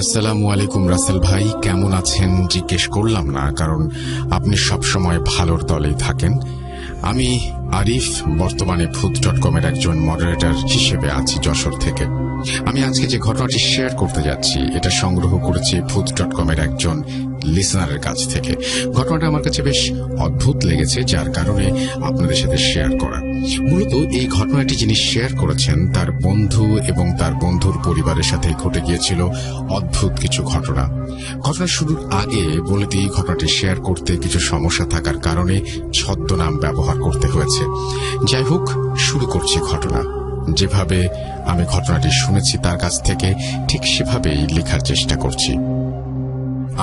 আসসালামু আলাইকুম রাসেল ভাই, কেমন আছেন জিজ্ঞেস করলাম না, কারণ আপনি সবসময় ভালোর দলেই থাকেন। আমি আরিফ, বর্তমানে ভূত.com এর একজন মডারেটর হিসেবে আছি যশোর থেকে। আমি আজকে যে ঘটনাটি শেয়ার করতে যাচ্ছি এটা সংগ্রহ করেছি ভূত.com এর একজন লিসনারের কাছ থেকে। ঘটনাটা আমার কাছে বেশ অদ্ভুত লেগেছে, যার কারণে আপনাদের সাথে শেয়ার করা। মূলত এই ঘটনাটি যিনি শেয়ার করেছেন তার বন্ধু এবং তার বন্ধুর পরিবারের সাথে ঘটে গিয়েছিল অদ্ভুত কিছু ঘটনা। ঘটনা শুরুর আগে বলে দিই, ঘটনাটি শেয়ার করতে কিছু সমস্যা থাকার কারণে ছদ্মনাম ব্যবহার করতে হয়েছে। যাই হোক, শুরু করছি ঘটনা। যেভাবে আমি ঘটনাটি শুনেছি তার কাছ থেকে ঠিক সেভাবেই লেখার চেষ্টা করছি।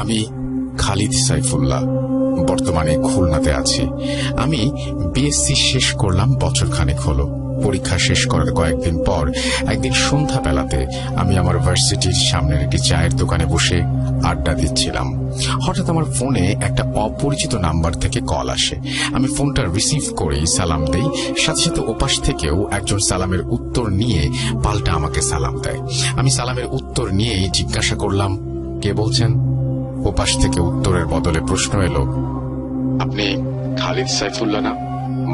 আমি খালিদ সাইফুল্লাহ, বর্তমানে খুলনাতে আছি। আমি বিএসসি শেষ করলাম বছরখানেক হলো। পরীক্ষা শেষ করার কয়েকদিন পর একদিন সন্ধ্যাবেলাতে আমি আমার ভার্সিটির সামনের একটি চায়ের দোকানে বসে আড্ডা দিচ্ছিলাম। হঠাৎ আমার ফোনে একটা অপরিচিত নাম্বার থেকে কল আসে। আমি ফোনটা রিসিভ করেই সালাম দেই। সাথে সাথে ওপাশ থেকেও একজন সালামের উত্তর নিয়ে পাল্টা আমাকে সালাম দেয়। আমি সালামের উত্তর নিয়েই জিজ্ঞাসা করলাম, কে বলছেন? ওপাশ থেকে উত্তরের বদলে প্রশ্ন এলো, আপনি খালিদ সাইফুল্লাহ না?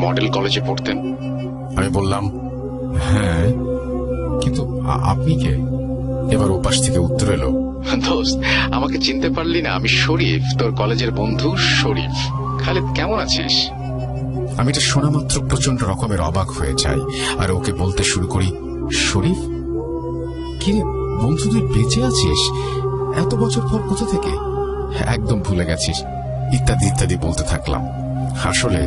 মডেল কলেজে পড়তেন? আমি বললাম, হ্যাঁ, কিন্তু আপনি কে? এবার ওপাশ থেকে উত্তর এলো, দোস্ত, আমাকে চিনতে পারলি না? আমি শরীফ, তোর কলেজের বন্ধু শরীফ। খালিদ, কেমন আছিস? আমি এটা শোনা মাত্র প্রচন্ড রকমের অবাক হয়ে যাই আর ওকে বলতে শুরু করি, শরীফ? কি রে বন্ধু, তুই বেঁচে আছিস? এত বছর পর কোথা থেকে? একদম ভুলে গেছিস, ইত্যাদি ইত্যাদি বলতে থাকলাম। আসলে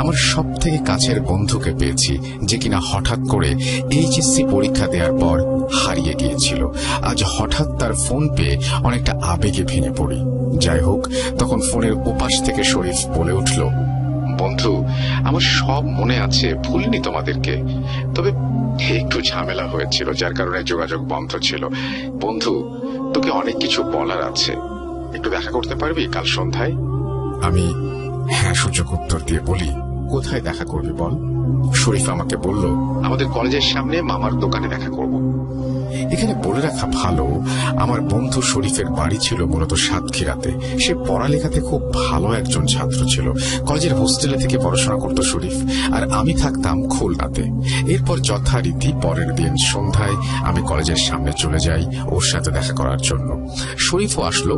আমার সব থেকে কাছের বন্ধুকে পেয়েছি, যে কিনা হঠাৎ করে এইচএসসি পরীক্ষা দেওয়ার পর হারিয়ে গিয়েছিল। আজ হঠাৎ তার ফোন পেয়ে অনেকটা আবেগে ভেঙে পড়ি। যাই হোক, তখন ফোনের ওপাশ থেকে শরীফ বলে উঠল, বন্ধু, আমার সব মনে আছে, ভুলিনি তোমাদেরকে। তবে একটু ঝামেলা হয়েছিল, যার কারণে যোগাযোগ বন্ধ ছিল। বন্ধু, তোকে অনেক কিছু বলার আছে, একটু দেখা করতে পারবি কাল সন্ধ্যায়? আমি হ্যাঁ সূচক উত্তর দিয়ে বলি, কোথায় দেখা করবি বল? শরীফ আমাকে বলল, আমাদের কলেজের সামনে মামার দোকানে দেখা করব। এখানে বলে রাখা ভালো, আমার বন্ধু শরীফের বাড়ি ছিল মূলত সাতক্ষীরাতে। সে পড়ালেখাতে খুব ভালো একজন ছাত্র ছিল। কলেজের হোস্টেলে থেকে পড়াশোনা করত শরীফ, আর আমি থাকতাম খুলনাতে। এরপর যথারীতি পরের দিন সন্ধ্যায় আমি কলেজের সামনে চলে যাই ওর সাথে দেখা করার জন্য। শরীফও আসলো।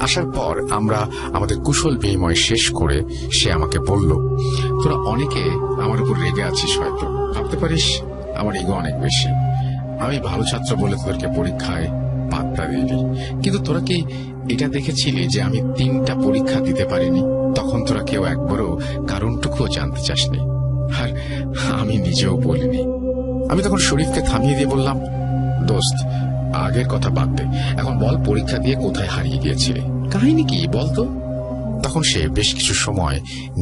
আসার পর আমরা আমাদের কুশল বিনিময় শেষ করে সে আমাকে বলল, তোরা অনেকে আমার উপর রেগে আছিস, হয়তো ভাবতে পারিস আমার ইগো অনেক বেশি। আমি ভালো ছাত্র বলে তোদেরকে পরীক্ষায় পাত্তা দিইনি, কিন্তু তোরা কি এটা দেখেছিলি যে আমি 3টা পরীক্ষা দিতে পারিনি? তখন তোরা কেউ একবারও কারণটুকুও জানতে চাসনি, আর আমি নিজেও বলিনি। আমি তখন শরীফকে থামিয়ে দিয়ে বললাম, দোস্ত, আগের কথা বাদ দে, এখন বল পরীক্ষা দিয়ে কোথায় হারিয়ে গিয়েছিলি, কাহিনী কি বলতো? তখন সে বেশ কিছু সময়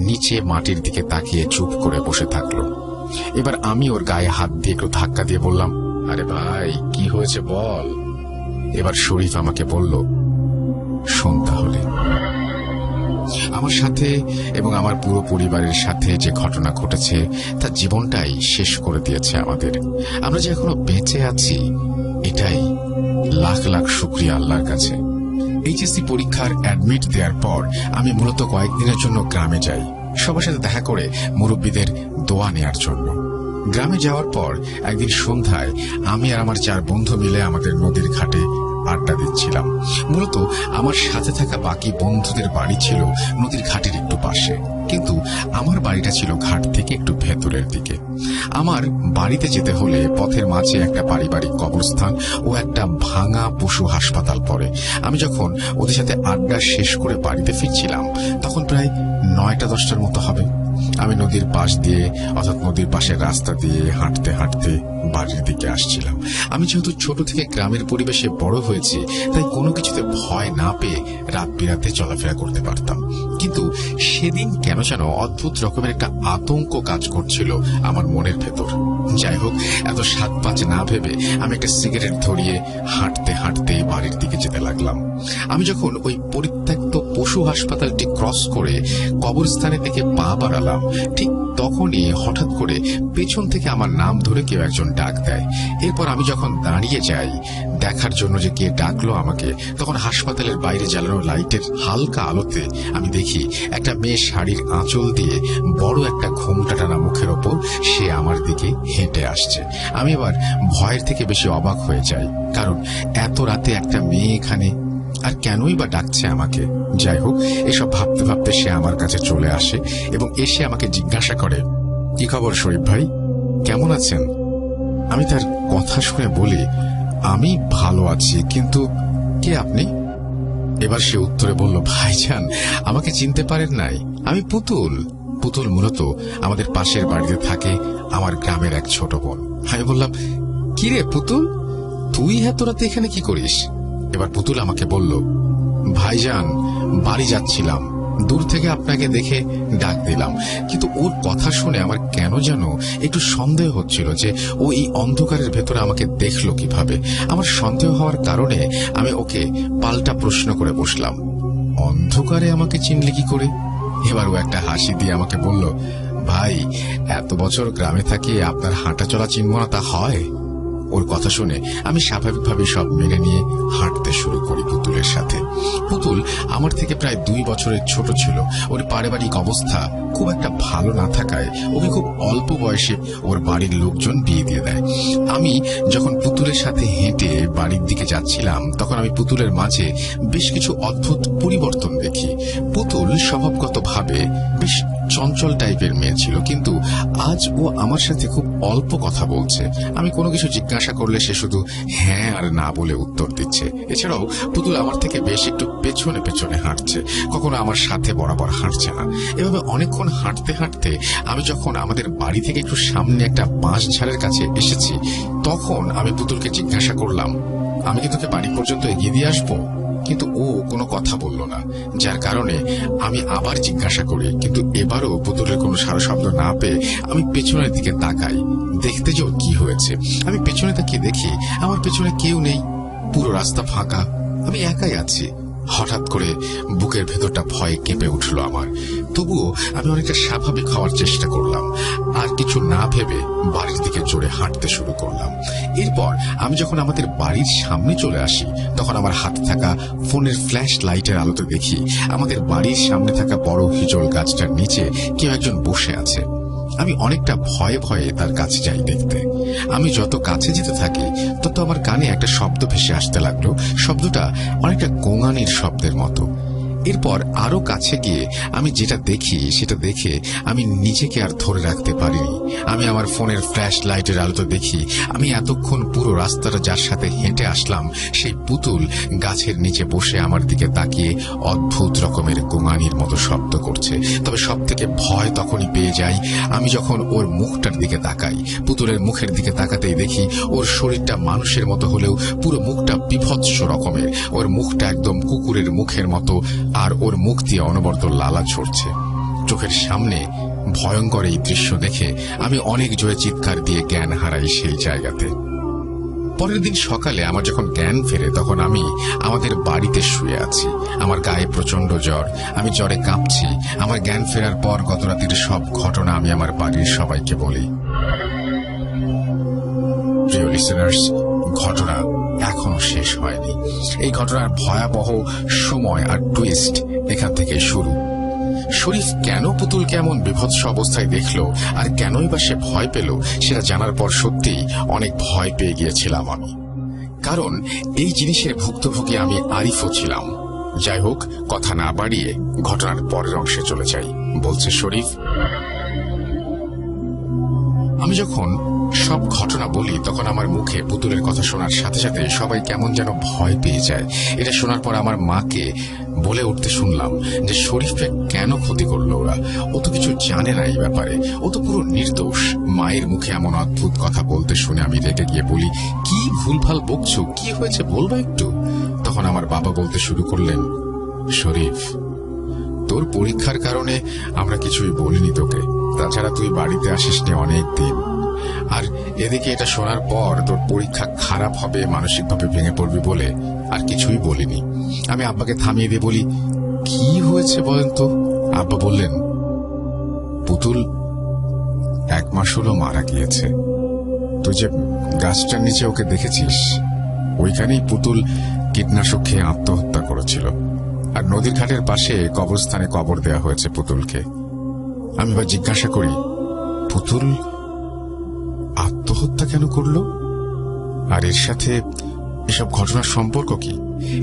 নিচে মাটির দিকে তাকিয়ে চুপ করে বসে থাকলো। এবার আমি ওর গায়ে হাত দিয়ে একটু ধাক্কা দিয়ে বললাম, আরে ভাই, কি হয়েছে বল? এবার শরীফ আমাকে বলল, শোন তাহলে। আমার সাথে এবং আমার পুরো পরিবারের সাথে যে ঘটনা ঘটেছে তা জীবনটাই শেষ করে দিয়েছে আমাদের। আমরা যে এখনো বেঁচে আছি, এটাই লাখ লাখ শুকরিয়া আল্লাহর কাছে। এইচএসসি পরীক্ষার অ্যাডমিট দেওয়ার পর আমি মূলত কয়েকদিনের জন্য গ্রামে যাই, সবার সাথে দেখা করে মুরব্বীদের দোয়া নেয়ার জন্য। গ্রামে যাওয়ার পর একদিন সন্ধ্যায় আমি আর আমার 4 বন্ধু মিলে আমাদের নদীর ঘাটে আড্ডা দিচ্ছিলাম। মূলত আমার সাথে থাকা বাকি বন্ধুদের বাড়ি ছিল নদীর ঘাটের একটু পাশে, কিন্তু আমার বাড়িটা ছিল ঘাট থেকে একটু ভেতরের দিকে। আমার বাড়িতে যেতে হলে পথের মাঝে একটা পারিবারিক কবরস্থান ও একটা ভাঙা পশু হাসপাতাল পড়ে। আমি যখন ওদের সাথে আড্ডা শেষ করে বাড়িতে ফিরছিলাম তখন প্রায় 9টা 10টার মতো হবে। আমি নদীর পাশ দিয়ে, অর্থাৎ নদীর পাশের রাস্তা দিয়ে হাঁটতে হাঁটতে বাড়ির দিকে আসছিলাম। আমি যেহেতু ছোট থেকে গ্রামের পরিবেশে বড় হয়েছি, তাই কোনো কিছুতে ভয় না পেয়ে রাত বিরাতে চলাফেরা করতে পারতাম। কিন্তু সেদিন কেন যেন অদ্ভুত রকমের একটা আতঙ্ক কাজ করছিল আমার মনের ভেতর। যাই হোক, এত সাত পাঁচ না ভেবে আমি একটা সিগারেট ধরিয়ে হাঁটতে হাঁটতে বাড়ির দিকে যেতে লাগলাম। আমি যখন ওই পরিত্যক্ত পশু হাসপাতালটি ক্রস করে কবরস্থানের দিকে পা বাড়ালাম, ঠিক তখনই হঠাৎ করে পেছন থেকে আমার নাম ধরে কেউ একজন ডাক দেয়। এরপর আমি যখন দাঁড়িয়ে যাই দেখার জন্য যে কে ডাকলো আমাকে, তখন হাসপাতালের বাইরে জ্বালানো লাইটের হালকা আলোতে আমি দেখি একটা মেয়ে শাড়ির আঁচল দিয়ে বড় একটা ঘোমটা টানা মুখের ওপর সে আমার দিকে হেঁটে আসছে। আমি এবার ভয়ের থেকে বেশি অবাক হয়ে যাই, কারণ এত রাতে একটা মেয়ে এখানে, আর কেনই বা ডাকছে আমাকে। যাই হোক, এসব ভাবতে ভাবতে সে আমার কাছে চলে আসে এবং এসে আমাকে জিজ্ঞাসা করে, কি খবর শরীফ ভাই, কেমন আছেন? আমি তার কথা শুনে বলি, আমি ভালো আছি, কিন্তু কে আপনি? এবার সে উত্তরে বলল, ভাইজান আমাকে চিনতে পারেন নাই, আমি পুতুল। পুতুল মূলত আমাদের পাশের বাড়িতে থাকে, আমার গ্রামের এক ছোট বোন। আমি বললাম, কি রে পুতুল, তুই এত রাতে এখানে কি করিস? এবার পুতুল আমাকে বলল, ভাইজান বাড়ি যাচ্ছিলাম, দূর থেকে আপনাকে দেখে ডাক দিলাম, কিন্তু ওর কথা শুনে আমার কেন যেন একটু সন্দেহ হচ্ছিল যে ও এই অন্ধকারের ভেতরে আমাকে দেখলো কিভাবে। আমার সন্দেহ হওয়ার কারণে আমি ওকে পাল্টা প্রশ্ন করে বসলাম, অন্ধকারে আমাকে চিনলি কি করে? এবার ও একটা হাসি দিয়ে আমাকে বলল, ভাই এত বছর গ্রামে থাকি, আপনার হাঁটা চলা চিনব না তা হয়? ওর কথা শুনে আমি স্বাভাবিকভাবে সব মেনে নিয়ে হাঁটতে শুরু করি পুতুলের সাথে। পুতুল আমার থেকে প্রায় 2 বছরের ছোট ছিল। ওর পারিবারিক অবস্থা খুব একটা ভালো না থাকায় ওকে খুব অল্প বয়সে ওর বাড়ির লোকজন বিয়ে দিয়ে দেয়। আমি যখন পুতুলের সাথে হেঁটে বাড়ির দিকে যাচ্ছিলাম, তখন আমি পুতুলের মাঝে বেশ কিছু অদ্ভুত পরিবর্তন দেখি। পুতুল স্বভাবগতভাবে বেশ চঞ্চল টাইপের মেয়ে ছিল, কিন্তু আজ ও আমার সাথে খুব অল্প কথা বলছে। আমি কোনো কিছু জিজ্ঞাসা করলে সে শুধু হ্যাঁ আর না বলে উত্তর দিচ্ছে। এছাড়াও পুতুল আমার থেকে বেশ একটু পেছনে পেছনে হাঁটছে, কখনো আমার সাথে বরাবর হাঁটছে না। এভাবে অনেকক্ষণ হাঁটতে হাঁটতে আমি যখন আমাদের বাড়ি থেকে একটু সামনে একটা বাঁশ ঝাড়ের কাছে এসেছি, তখন আমি পুতুলকে জিজ্ঞাসা করলাম, আমি কি তোকে বাড়ি পর্যন্ত এগিয়ে দিয়ে আসবো? কিন্তু ও কোনো কথা বলল না, যার কারণে আমি আবার জিজ্ঞাসা করি, কিন্তু এবারও পুতুলের কোনো সারা শব্দ না পেয়ে আমি পেছনের দিকে তাকাই, দেখতে যে কি হয়েছে। আমি পেছনে তাকিয়ে দেখি আমার পেছনে কেউ নেই, পুরো রাস্তা ফাঁকা, আমি একাই আছি। হঠাৎ করে বুকের ভেতরটা ভয়ে কেঁপে উঠল আমার। তবুও আমি অনেকটা স্বাভাবিক হওয়ার চেষ্টা করলাম, আর কিছু না ভেবে বাড়ির দিকে জোরে হাঁটতে শুরু করলাম। এরপর আমি যখন আমাদের বাড়ির সামনে চলে আসি, তখন আমার হাতে থাকা ফোনের ফ্ল্যাশ লাইটের আলোতে দেখি আমাদের বাড়ির সামনে থাকা বড় হিজল গাছটার নিচে কেউ একজন বসে আছে। আমি অনেকটা ভয়ে ভয়ে তার কাছে যাই দেখতে। আমি যত কাছে যেতে থাকি তত আমার কানে একটা শব্দ ভেসে আসতে লাগলো। শব্দটা অনেকটা গোঙানির শব্দের মতো। এরপর আরো কাছে গিয়ে আমি যেটা দেখি সেটা দেখে আমি নিজেকে আর ধরে রাখতে পারিনি। আমি আমার ফোনের ফ্ল্যাশ লাইটের আলোতে দেখি আমি এতক্ষণ পুরো রাস্তাটা যার সাথে হেঁটে আসলাম, সেই পুতুল গাছের নিচে বসে আমার দিকে তাকিয়ে অদ্ভুত রকমের গোঙানির মতো শব্দ করছে। তবে সব থেকে ভয় তখনই পেয়ে যাই আমি যখন ওর মুখটার দিকে তাকাই। পুতুলের মুখের দিকে তাকাতেই দেখি ওর শরীরটা মানুষের মতো হলেও পুরো মুখটা বিভৎস রকমের। ওর মুখটা একদম কুকুরের মুখের মতো, আর ওর মুখ দিয়ে অনবরত লালা ঝরছে। চোখের সামনে ভয়ঙ্কর এই দৃশ্য দেখে আমি অনেক জোরে চিৎকার দিয়ে জ্ঞান হারাই সেই জায়গাতে। পরের দিন সকালে আমার যখন জ্ঞান ফেরে, তখন আমি আমাদের বাড়িতে শুয়ে আছি। আমার গায়ে প্রচন্ড জ্বর, আমি জ্বরে কাঁপছি। আমার জ্ঞান ফেরার পর গত রাতের সব ঘটনা আমি আমার বাড়ির সবাইকে বলি। প্রিয় লিসেনার্স, ঘটনা এখনো শেষ হয়নি। এই ঘটনার ভয়াবহ সময় আর টুইস্ট এখান থেকে শুরু। শরীফ কেন পুতুলকে এমন বিভৎস অবস্থায় দেখলো আর কেনই বা সে ভয় পেল, সেটা জানার পর সত্যিই অনেক ভয় পেয়ে গিয়েছিলাম আমি, কারণ এই জিনিসের ভুক্তভোগী আমি আরিফও ছিলাম। যাই হোক, কথা না বাড়িয়ে ঘটনার পরের অংশে চলে যাই। বলছে শরীফ, আমি যখন সব ঘটনা বলি তখন আমার মুখে পুতুলের কথা শোনার সাথে সাথে সবাই কেমন যেন ভয় পেয়ে যায়। এটা শোনার পর আমার মাকে বলে উঠতে শুনলাম যে শরীফকে কেন ক্ষতি করলো ওরা, ও তো কিছু জানে না এই ব্যাপারে, ও তো পুরো নির্দোষ। মায়ের মুখে এমন অদ্ভুত কথা বলতে শুনে আমি রেগে গিয়ে বলি, কি ভুলভাল বকছো, কি হয়েছে বলবো একটু? তখন আমার বাবা বলতে শুরু করলেন, শরীফ, তোর পরীক্ষার কারণে আমরা কিছুই বলিনি তোকে, তাছাড়া তুই বাড়িতে আসিসনি অনেক দিন, আর এদিকে এটা শোনার পর তোর পরীক্ষা খারাপ হবে, মানসিকভাবে ভেঙে পড়বি বলে আর কিছুই বলিনি। আমি আব্বাকে থামিয়ে দিয়ে বলি, কি হয়েছে বলেন তো? আব্বা বললেন, পুতুল 1 মাস হলো মারা গিয়েছে। তুই যে গাছটার নিচে ওকে দেখেছিস, ওইখানেই পুতুল কীটনাশক খেয়ে আত্মহত্যা করেছিল। আর নদীর ঘাটের পাশে কবরস্থানে কবর দেয়া হয়েছে পুতুলকে। আমি বা জিজ্ঞাসা করি, পুতুল আত্মহত্যা কেন করলো, আর এর সাথে এসব ঘটনার সম্পর্ক কি?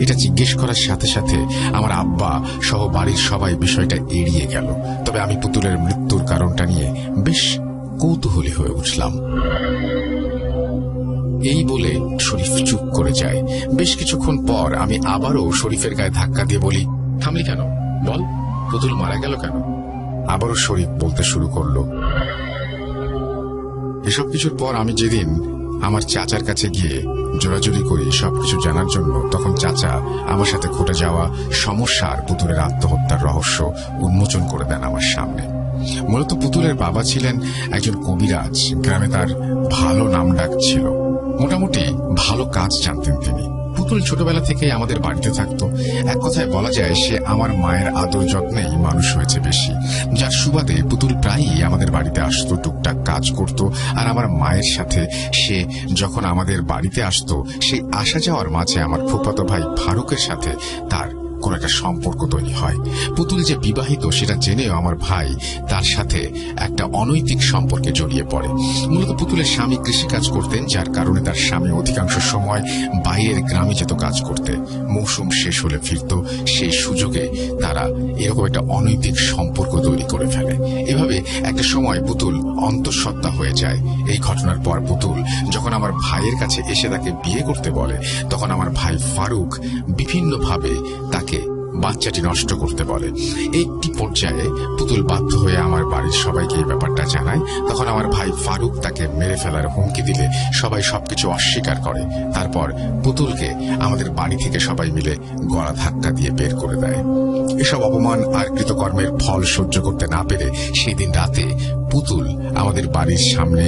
এটা জিজ্ঞেস করার সাথে সাথে আমার আব্বা সহ বাড়ির সবাই বিষয়টা এড়িয়ে গেল। তবে আমি পুতুলের মৃত্যুর কারণটা নিয়ে বেশ কৌতূহলী হয়ে উঠলাম। এই বলে শরীফ চুপ করে যায়। বেশ কিছুক্ষণ পর আমি আবারও শরীফের গায়ে ধাক্কা দিয়ে বলি, থামলি কেন? বল, পুতুল মারা গেল কেন? আবারও শরীফ বলতে শুরু করলো। এসব কিছুর পর আমি যেদিন আমার চাচার কাছে গিয়ে জোরাজুরি করি সবকিছু জানার জন্য, তখন চাচা আমার সাথে ঘটে যাওয়া সমস্যার পুতুলের আত্মহত্যার রহস্য উন্মোচন করে দেন আমার সামনে। মূলত পুতুলের বাবা ছিলেন একজন কবিরাজ। গ্রামে তার ভালো নামডাক ছিল, মোটামুটি ভালো কাজ জানতেন তিনি। পুতুল ছোটবেলা থেকে আমাদের বাড়িতে থাকতো। এক কথায় বলা যায় সে আমার মায়ের আদর যত্নেই মানুষ হয়েছে বেশি, যার সুবাদে পুতুল প্রায়ই আমাদের বাড়িতে আসতো, টুকটাক কাজ করত। আর আমার মায়ের সাথে সে যখন আমাদের বাড়িতে আসতো, সেই আসা যাওয়ার মাঝে আমার ফুফাতো ভাই ফারুকের সাথে তার কোন একটা সম্পর্ক তৈরি হয়। পুতুল যে বিবাহিত সেটা জেনেও আমার ভাই তার সাথে একটা অনৈতিক সম্পর্কে জড়িয়ে পড়ে। মূলত পুতুলের স্বামী কৃষিকাজ করতেন, যার কারণে তার স্বামী অধিকাংশ সময় বাইরের গ্রামে যেত কাজ করতে। মৌসুম শেষ হলে ফিরত। সেই সুযোগে তারা এরকম একটা অনৈতিক সম্পর্ক তৈরি করে ফেলে। এভাবে একটা সময় পুতুল অন্তঃসত্ত্বা হয়ে যায়। এই ঘটনার পর পুতুল যখন আমার ভাইয়ের কাছে এসে তাকে বিয়ে করতে বলে, তখন আমার ভাই ফারুক বিভিন্নভাবে তাকে বাচ্চাটি নষ্ট করতে বলে। একটি পর্যায়ে পুতুল বাধ্য হয়ে আমার বাড়ির সবাইকে এই ব্যাপারটা জানায়। তখন আমার ভাই ফারুক তাকে মেরে ফেলার হুমকি দিলে সবাই সবকিছু অস্বীকার করে। তারপর পুতুলকে আমাদের বাড়ি থেকে সবাই মিলে গলা ধাক্কা দিয়ে বের করে দেয়। এসব অপমান আর কৃতকর্মের ফল সহ্য করতে না পেরে সেই দিন রাতে পুতুল আমাদের বাড়ির সামনে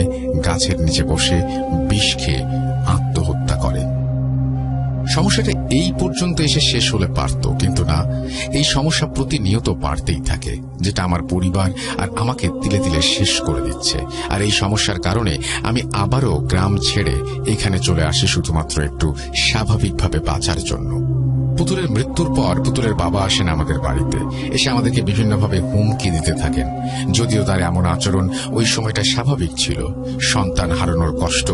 গাছের নিচে বসে বিষ খেয়ে আত্মহত্যা করে। সমস্যাটা এই পর্যন্ত এসে শেষ হলে পারত, কিন্তু না, এই সমস্যা প্রতিনিয়ত বাড়তেই থাকে, যেটা আমার পরিবার আর আমাকে তিলে তিলে শেষ করে দিচ্ছে। আর এই সমস্যার কারণে আমি আবারও গ্রাম ছেড়ে এখানে চলে আসি শুধুমাত্র একটু স্বাভাবিকভাবে বাঁচার জন্য। পুতুলের মৃত্যুর পর পুতুলের বাবা আসেন আমাদের বাড়িতে, এসে আমাদেরকে বিভিন্নভাবে হুমকি দিতে থাকেন। যদিও তার এমন আচরণ ওই সময়টা স্বাভাবিক ছিল, সন্তান হারানোর কষ্ট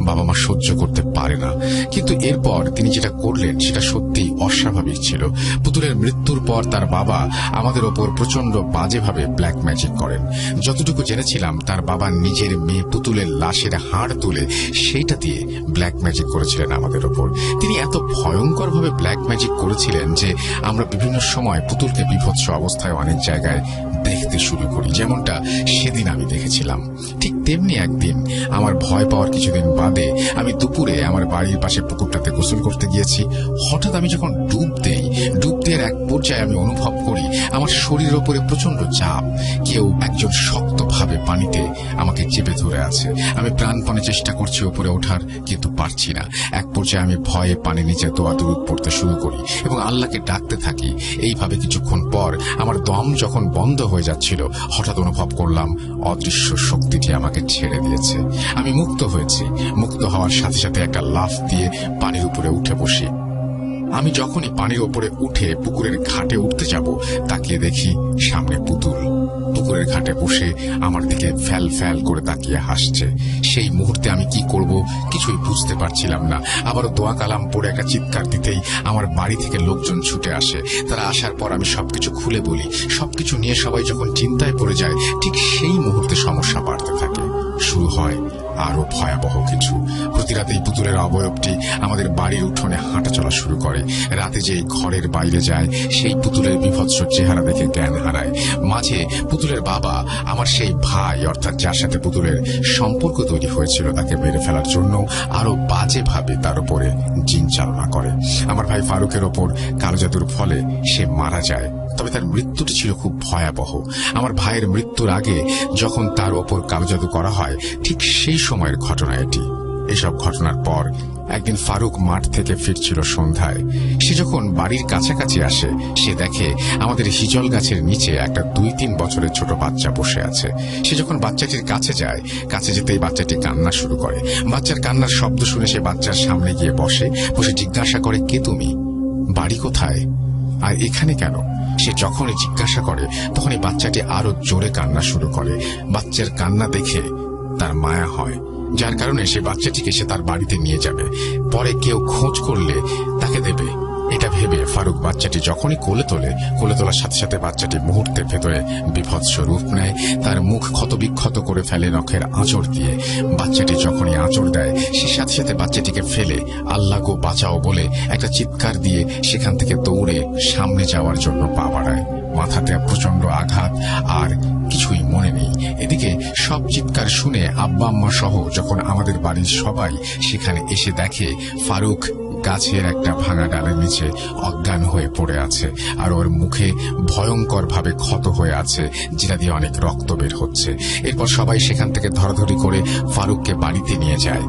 বাবা মা সহ্য করতে পারে না, কিন্তু এরপর তিনি যেটা করলেন সেটা সত্যিই অস্বাভাবিক ছিল। পুতুলের মৃত্যুর পর তার বাবা আমাদের ওপর প্রচন্ড বাজেভাবে ব্ল্যাক ম্যাজিক করেন। যতটুকু জেনেছিলাম, তার বাবা নিজের মেয়ে পুতুলের লাশের হাড় তুলে সেইটা দিয়ে ব্ল্যাক ম্যাজিক করেছিলেন আমাদের ওপর। তিনি এত ভয়ঙ্করভাবে ব্ল্যাক ম্যাজিক করেছিলেন যে আমরা বিভিন্ন সময় পুতুলকে বিভৎস অবস্থায় অনেক জায়গায় দেখতে শুরু করি, যেমনটা সেদিন আমি দেখেছিলাম। ঠিক তেমনি একদিন আমার ভয় পাওয়ার কিছুদিন বাদে আমি দুপুরে আমার বাড়ির পাশে পুকুরটাতে গোসল করতে গিয়েছি। হঠাৎ আমি যখন ডুব দেওয়ার এক পর্যায়ে আমি অনুভব করি আমার শরীরের উপরে প্রচন্ড চাপ, কেউ একজন শক্তভাবে পানিতে আমাকে চেপে ধরে আছে। আমি প্রাণপণে চেষ্টা করছি উপরে ওঠার, কিন্তু পারছি না। এক পর্যায়ে আমি ভয়ে পানি নিচে দোয়া দরুদ পড়তে শুরু করি এবং আল্লাহকে ডাকতে থাকি। এইভাবে কিছুক্ষণ পর আমার দম যখন বন্ধ হয়ে যাচ্ছিল, হঠাৎ অনুভব করলাম অদৃশ্য শক্তিটি আমাকে ছেড়ে দিয়েছে। আমি মুক্ত হয়েছি। মুক্ত হওয়ার সাথে সাথে একটা লাফ দিয়ে পানির উপরে উঠে বসি। আমি যখনই পানির ওপরে উঠে পুকুরের ঘাটে উঠতে যাব, তাকিয়ে দেখি সামনে পুতুল পুকুরের ঘাটে বসে আমার দিকে ফ্যাল ফ্যাল করে তাকিয়ে হাসছে। সেই মুহূর্তে আমি কি করব কিছুই বুঝতে পারছিলাম না। আবারও দোয়া কালাম পড়ে একটা চিৎকার দিতেই আমার বাড়ি থেকে লোকজন ছুটে আসে। তারা আসার পর আমি সবকিছু খুলে বলি। সবকিছু নিয়ে সবাই যখন চিন্তায় পড়ে যায়, ঠিক সেই মুহূর্তে সমস্যা বাড়তে থাকে। শুরু হয় আরো ভয়াবহ কিছু। প্রতি রাতেই পুতুলের অবয়বটি আমাদের বাড়ির উঠোনে হাঁটা চলা শুরু করে। রাতে যেই ঘরের বাইরে যায়, সেই পুতুলের বিভৎস চেহারা দেখে জ্ঞান হারায়। মাঝে পুতুলের বাবা আমার সেই ভাই, অর্থাৎ যার সাথে পুতুলের সম্পর্ক তৈরি হয়েছিল, তাকে মেরে ফেলার জন্য আরো বাজেভাবে তার উপরে জিন চালনা করে। আমার ভাই ফারুকের ওপর কালো জাদুর ফলে সে মারা যায়, তবে তার মৃত্যুটি ছিল খুব ভয়াবহ। আমার ভাইয়ের মৃত্যুর আগে যখন তার ওপর কালো জাদু করা হয়, ঠিক সেই সময়ের ঘটনা এটি। এসব ঘটনার পর একদিন ফারুক মাঠ থেকে ফিরছিল সন্ধ্যায়। সে যখন বাড়ির কাছাকাছি আসে, সে দেখে আমাদের হিজল গাছের নিচে একটা 2-3 বছরের ছোট বাচ্চা বসে আছে। সে যখন বাচ্চাটির কাছে যায়, কাছে যেতেই বাচ্চাটি কান্না শুরু করে। বাচ্চার কান্নার শব্দ শুনে সে বাচ্চার সামনে গিয়ে বসে জিজ্ঞাসা করে, কে তুমি, বাড়ি কোথায়, আর এখানে কেন? সে যখনই জিজ্ঞাসা করে তখনই বাচ্চাটি আরো জোরে কান্না শুরু করে। বাচ্চার কান্না দেখে তার মায়া হয়, যার কারণে সে বাচ্চাটিকে সে তার বাড়িতে নিয়ে যাবে, পরে কেউ খোঁজ করলে তাকে দেবে। এটা ভেবে ফারুক বাচ্চাটি যখনই কোলে তোলার সাথে সাথে বাচ্চাটি মুহূর্তের ভেতরে বিভৎস রূপ নেয়। তার মুখ ক্ষতবিক্ষত করে ফেলে নখের আঁচড় দিয়ে। বাচ্চাটি যখনই আঁচড় দেয়, সে সাথে সাথে বাচ্চাটিকে ফেলে আল্লাহ গো বাঁচাও বলে একটা চিৎকার দিয়ে সেখান থেকে দৌড়ে সামনে যাওয়ার জন্য পা বাড়ায়। মাথাতে প্রচন্ড আঘাত, আর কিছুই মনে নেই। এদিকে সব চিৎকার শুনে আব্বা আম্মা সহ যখন আমাদের বাড়ির সবাই সেখানে এসে দেখে ফারুক গাছের একটা ভাঙা ডালের নিচে অজ্ঞান হয়ে পড়ে আছে, আর ওর মুখে ভয়ঙ্কর ভাবে ক্ষত হয়ে আছে, যেটা দিয়ে অনেক রক্ত বের হচ্ছে। এরপর সবাই সেখান থেকে ধরাধরি করে ফারুককে বাড়িতে নিয়ে যায়।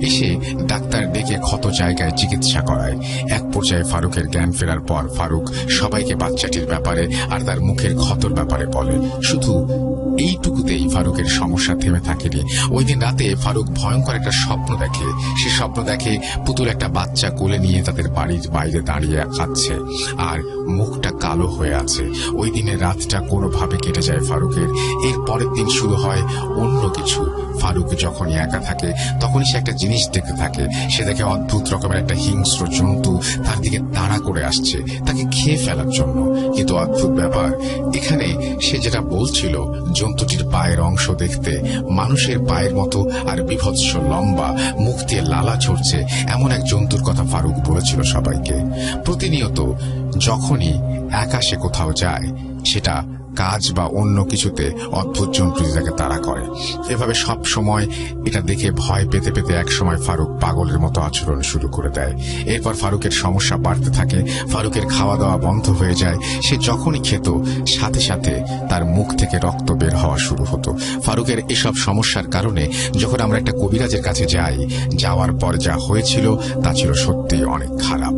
এসে ডাক্তার ডেকে ক্ষত জায়গায় চিকিৎসা করায়। এক পর্যায়ে ফারুকের জ্ঞান ফেরার পর ফারুক সবাইকে বাচ্চাটির ব্যাপারে আর তার মুখের ক্ষতর ব্যাপারে বলে। শুধু এইটুকুতেই ফারুকের সমস্যা থেমে থাকেনি। ওই দিন রাতে ফারুক ভয়ঙ্কর একটা স্বপ্ন দেখে। সে স্বপ্ন দেখে পুতুল একটা বাচ্চা কোলে নিয়ে তাদের বাড়ির বাইরে দাঁড়িয়ে কাঁদছে, আর মুখটা কালো হয়ে আছে। ওই দিনের রাতটা কোনোভাবে কেটে যায় ফারুকের। এর পরের দিন শুরু হয় অন্য কিছু। ফারুক যখনই একা থাকে তখনই সে একটা জিনিস দেখতে থাকে। সে দেখে অদ্ভুত রকমের একটা হিংস্র জন্তু তার দিকে তাড়া করে আসছে, তাকে খেয়ে ফেলার জন্য। কিন্তু অদ্ভুত ব্যাপার, এখানে সে যেটা বলছিল, জন্তুটির পায়ের অংশ দেখতে মানুষের পায়ের মতো, আর বিভৎস লম্বা, মুখ দিয়ে লালা ঝরছে, এমন এক জন্তুর কথা ফারুক বলেছিল সবাইকে। প্রতিনিয়ত যখনই একা সে কোথাও যায়, সেটা কাজ বা অন্য কিছুতে অদ্ভুত জন্তু তাকে তাড়া করে। এভাবে সব সময় এটা দেখে ভয় পেতে পেতে এক সময় ফারুক পাগলের মতো আচরণ শুরু করে দেয়। এরপর ফারুকের সমস্যা বাড়তে থাকে। ফারুকের খাওয়া দাওয়া বন্ধ হয়ে যায়। সে যখনই খেত, সাথে সাথে তার মুখ থেকে রক্ত বের হওয়া শুরু হতো। ফারুকের এসব সমস্যার কারণে যখন আমরা একটা কবিরাজের কাছে যাই, যাওয়ার পর যা হয়েছিল তা ছিল সত্যিই অনেক খারাপ।